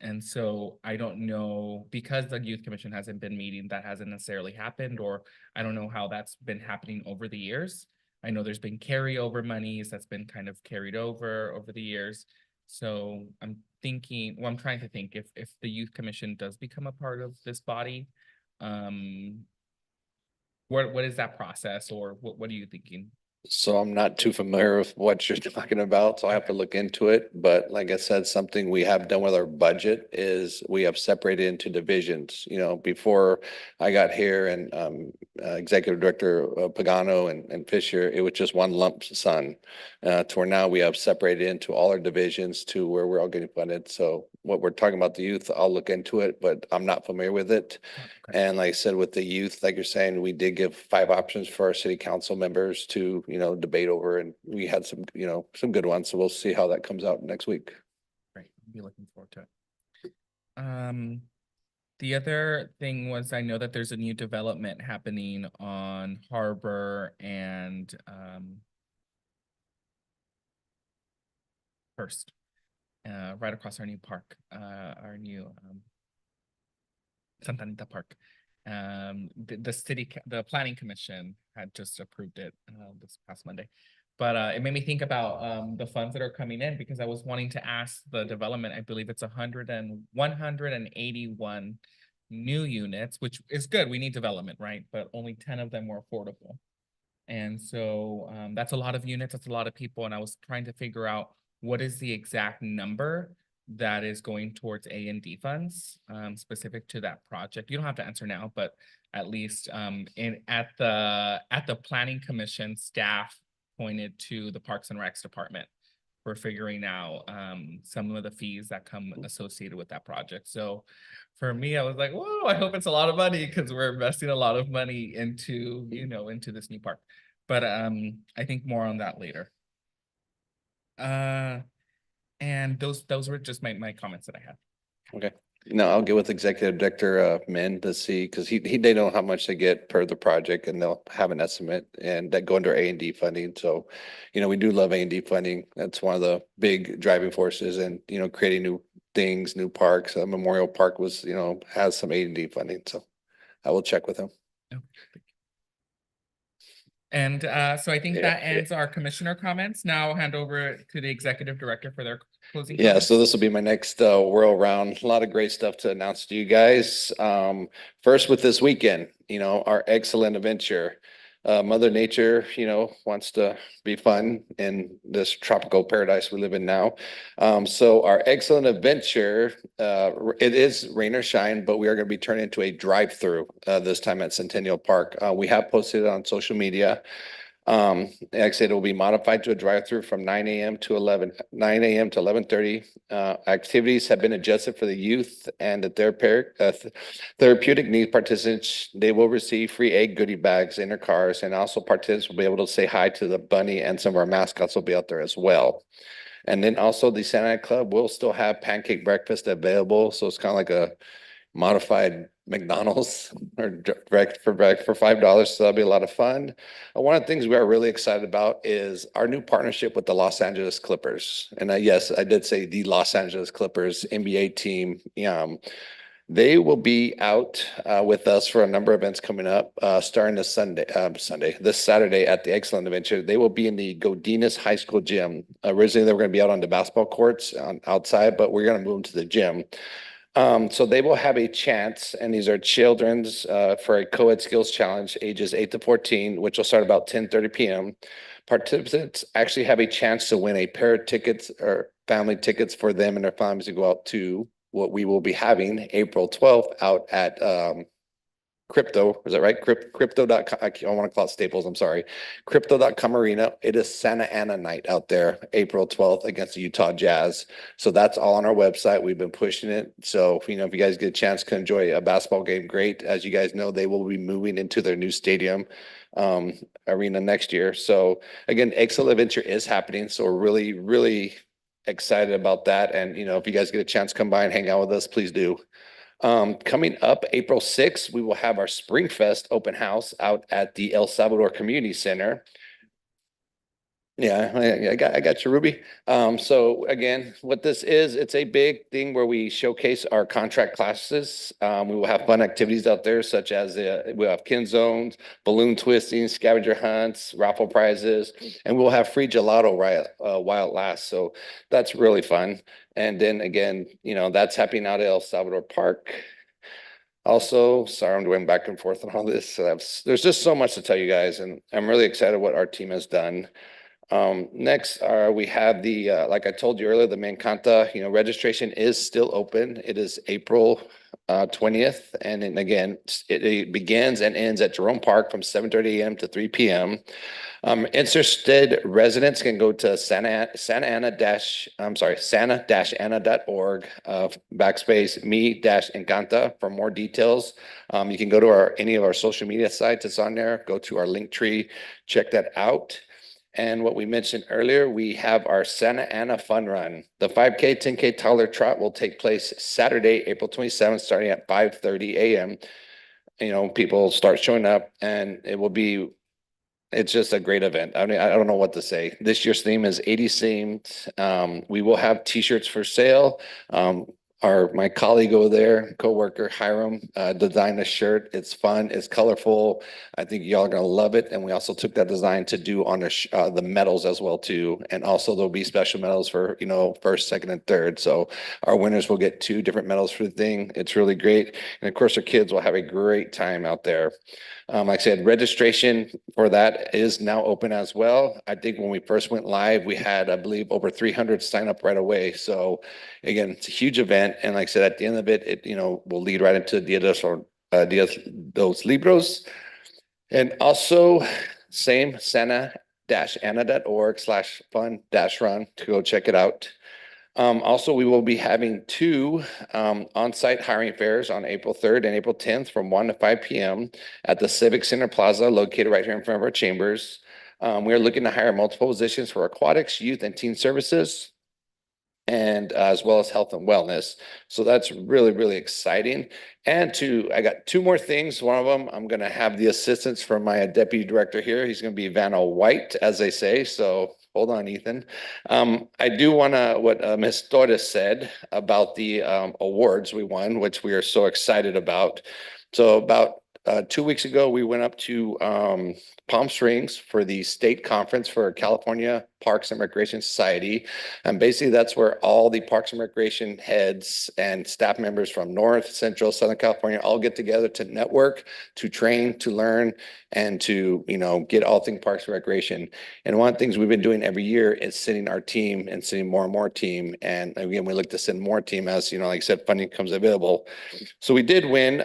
And so I don't know, because the Youth Commission hasn't been meeting, that hasn't necessarily happened, or I don't know how that's been happening over the years. I know there's been carryover monies that's been kind of carried over the years. So I'm thinking, well, I'm trying to think if the Youth Commission does become a part of this body, what is that process, or what are you thinking? So I'm not too familiar with what you're talking about, so I have to look into it. But like I said, something we have done with our budget is we have separated into divisions. You know, before I got here and Executive Director Pagano and Fisher, it was just one lump sum. To where now we have separated into all our divisions to where we're all getting funded. So what we're talking about the youth, I'll look into it, but I'm not familiar with it. Okay. And like I said, with the youth, like you're saying, we did give 5 options for our city council members to, debate over, and we had some, some good ones. So we'll see how that comes out next week. Great, I'll be looking forward to it. The other thing was, I know that there's a new development happening on Harbor and First, right across our new park, our new Santa Anita Park. The planning commission had just approved it this past Monday, but it made me think about the funds that are coming in, because I was wanting to ask the development. I believe it's 181 new units, which is good. We need development, right? But only 10 of them were affordable, and so that's a lot of units. That's a lot of people, and I was trying to figure out what is the exact number that is going towards A&D funds specific to that project. You don't have to answer now, but at least at the planning commission, staff pointed to the Parks and Recs department for figuring out some of the fees that come associated with that project. So for me, I was like, whoa, I hope it's a lot of money, because we're investing a lot of money into, into this new park. But I think more on that later. And those were just my comments that I had. Okay. No, I'll get with Executive Director Min to see, because they know how much they get per the project, and they'll have an estimate, and that go under A&D funding. So, we do love A&D funding. That's one of the big driving forces, and creating new things, new parks. Memorial Park was, has some A&D funding. So I will check with them. Okay. And so I think that ends our commissioner comments. Now I'll hand over to the Executive Director for their closing Yeah, comments? so this will be my next whirl round. A lot of great stuff to announce to you guys. First with this weekend, our excellent adventure. Mother Nature, wants to be fun in this tropical paradise we live in now. So our excellent adventure, it is rain or shine, but we are going to be turning into a drive-through this time at Centennial Park. We have posted it on social media. Like I said, it will be modified to a drive-through from 9 a.m. to 11:30. Activities have been adjusted for the youth and the therapeutic need participants. They will receive free egg goodie bags in their cars, and also participants will be able to say hi to the bunny, and some of our mascots will be out there as well. And then also the Santa Ana Club will still have pancake breakfast available, so it's kind of like a modified McDonald's or direct for $5. So that'll be a lot of fun. One of the things we are really excited about is our new partnership with the Los Angeles Clippers. And yes, I did say the Los Angeles Clippers NBA team. They will be out with us for a number of events coming up, starting this this Saturday at the Excellent Adventure. They will be in the Godinez High School gym. Originally, they were going to be out on the basketball courts outside, but we're going to move them to the gym. So they will have a chance, and these are children's for a co-ed skills challenge, ages 8 to 14, which will start about 10:30 p.m. Participants actually have a chance to win a pair of tickets or family tickets for them and their families to go out to what we will be having April 12th out at Crypto, is that right? Crypto.com. I want to call it Staples. I'm sorry. Crypto.com Arena. It is Santa Ana night out there, April 12th against the Utah Jazz. So that's all on our website. We've been pushing it. So, if you guys get a chance to enjoy a basketball game, great. As you guys know, they will be moving into their new stadium arena next year. So again, Excel Adventure is happening. So we're really, really excited about that. And, if you guys get a chance to come by and hang out with us, please do. Coming up April 6th, we will have our Spring Fest open house out at the El Salvador Community Center. Yeah, I got you, Ruby. So again, what this is, it's a big thing where we showcase our contract classes. We will have fun activities out there, such as we'll have kin zones, balloon twisting, scavenger hunts, raffle prizes, and we'll have free gelato while it lasts. So that's really fun. And then again, that's happening out at El Salvador Park. Also, sorry, I'm going back and forth on all this. There's just so much to tell you guys, and I'm really excited what our team has done. Next, we have the, like I told you earlier, the Me Encanta, registration is still open. It is April 20th. And then again, it begins and ends at Jerome Park from 7:30 a.m. to 3 p.m. Interested residents can go to santa-ana.org, backspace me-encanta for more details. You can go to any of our social media sites. It's on there. Go to our link tree, check that out. And what we mentioned earlier, we have our Santa Ana Fun Run. The 5K, 10K toddler trot will take place Saturday, April 27th, starting at 5:30 a.m. People start showing up, and it's just a great event. I mean, I don't know what to say. This year's theme is 80s themed. We will have t-shirts for sale. My colleague over there, coworker Hiram, designed a shirt. It's fun. It's colorful. I think y'all are gonna love it. And we also took that design to do on the medals as well too. And also there'll be special medals for first, second, and third. So our winners will get 2 different medals for the thing. It's really great. And of course, our kids will have a great time out there. Like I said, registration for that is now open as well. I think when we first went live, we had, I believe, over 300 sign up right away. So again, it's a huge event. And like I said, at the end of it, will lead right into Dia de los Libros. And also same santa-ana.org/fun-run to go check it out. Also, we will be having 2 on-site hiring fairs on April 3rd and April 10th from 1 to 5 p.m. at the Civic Center Plaza located right here in front of our chambers. We are looking to hire multiple positions for aquatics, youth, and teen services, and as well as health and wellness. So that's really, really exciting. And I got 2 more things. One of them, I'm going to have the assistance from my deputy director here. He's going to be Vanna White, as they say. So hold on, Ethan. I do want to, what Ms. Torres said about the awards we won, which we are so excited about. So about 2 weeks ago, we went up to Palm Springs for the state conference for California Parks and Recreation Society. And basically that's where all the Parks and Recreation heads and staff members from North, Central, Southern California all get together to network, to train, to learn, and to, get all things Parks and Recreation. And one of the things we've been doing every year is sending our team and sending more and more team. And again, we look to send more team as, like I said, funding comes available. So we did win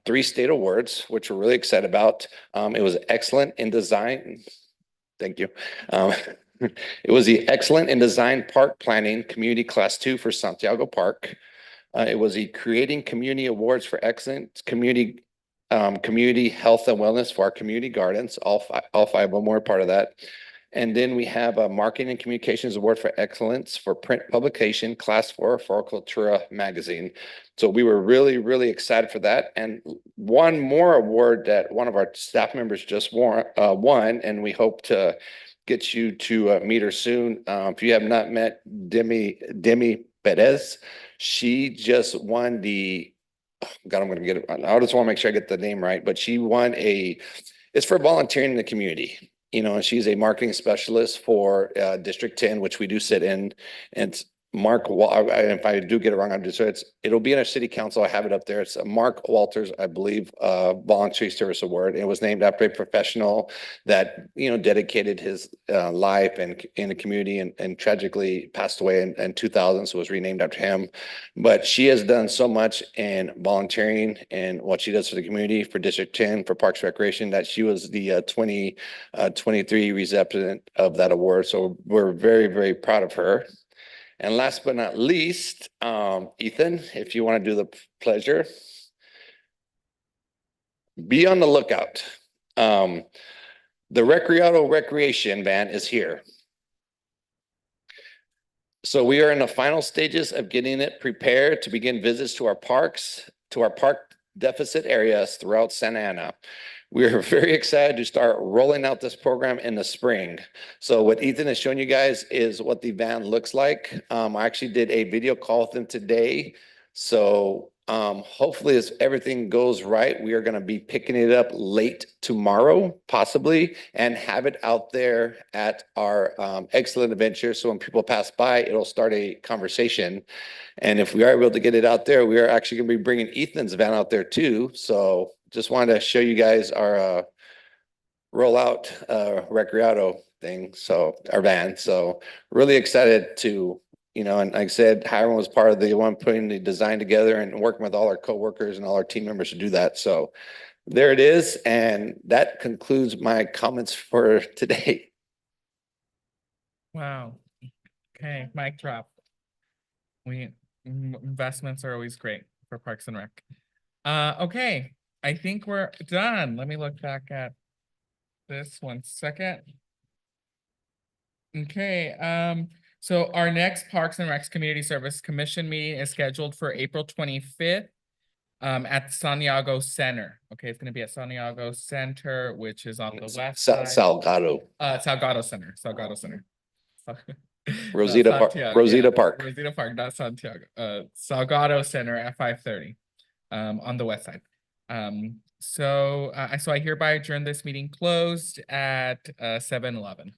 3 state awards, which we're really excited about. It was excellent in design. Thank you. It was the Excellent in Design Park Planning Community Class 2 for Santiago Park. It was the Creating Community Awards for Excellent Community Health and Wellness for our community gardens. All 5 of them were a part of that. And then we have a Marketing and Communications Award for Excellence for Print Publication, Class 4 for Cultura Magazine. So we were really, really excited for that. And one more award that one of our staff members just won, and we hope to get you to meet her soon. If you have not met Demi Perez, she just won the, God, I'm going to get it. I just want to make sure I get the name right, but she won it's for volunteering in the community. She's a marketing specialist for District 10, which we do sit in. And it's Mark, if I do get it wrong, it'll be in our city council. I have it up there. It's a Mark Walters, I believe, Voluntary Service Award. It was named after a professional that, dedicated his life and in the community and tragically passed away in 2000. So it was renamed after him. But she has done so much in volunteering and what she does for the community, for District 10, for Parks and Recreation, that she was the 2023 recipient of that award. So we're very, very proud of her. And last but not least, Ethan, if you want to do the pleasure, be on the lookout. The Recreado Recreation van is here. So we are in the final stages of getting it prepared to begin visits to our parks, to our park deficit areas throughout Santa Ana. We are very excited to start rolling out this program in the spring. So what Ethan has shown you guys is what the van looks like. I actually did a video call with him today. So hopefully as everything goes right, we are going to be picking it up late tomorrow, possibly, and have it out there at our Excellent Adventure. So when people pass by, it'll start a conversation. And if we are able to get it out there, we are actually going to be bringing Ethan's van out there too. So just wanted to show you guys our rollout Recreado thing, so our van. So really excited to, and like I said, Hiram was part of the one putting the design together and working with all our coworkers and all our team members to do that. So there it is. And that concludes my comments for today. Wow. Okay, mic drop. Investments are always great for Parks and Rec. Okay, I think we're done. Let me look back at this 1 second. Okay, so our next Parks and Recs Community Service Commission meeting is scheduled for April 25th at Santiago Center. Okay, it's going to be at Santiago Center, which is on the west side. Salgado. Salgado Center. Rosita Park. Rosita Park. Rosita Park, not Santiago. Salgado Center at 5:30 on the west side. So I hereby adjourn this meeting closed at 7:11.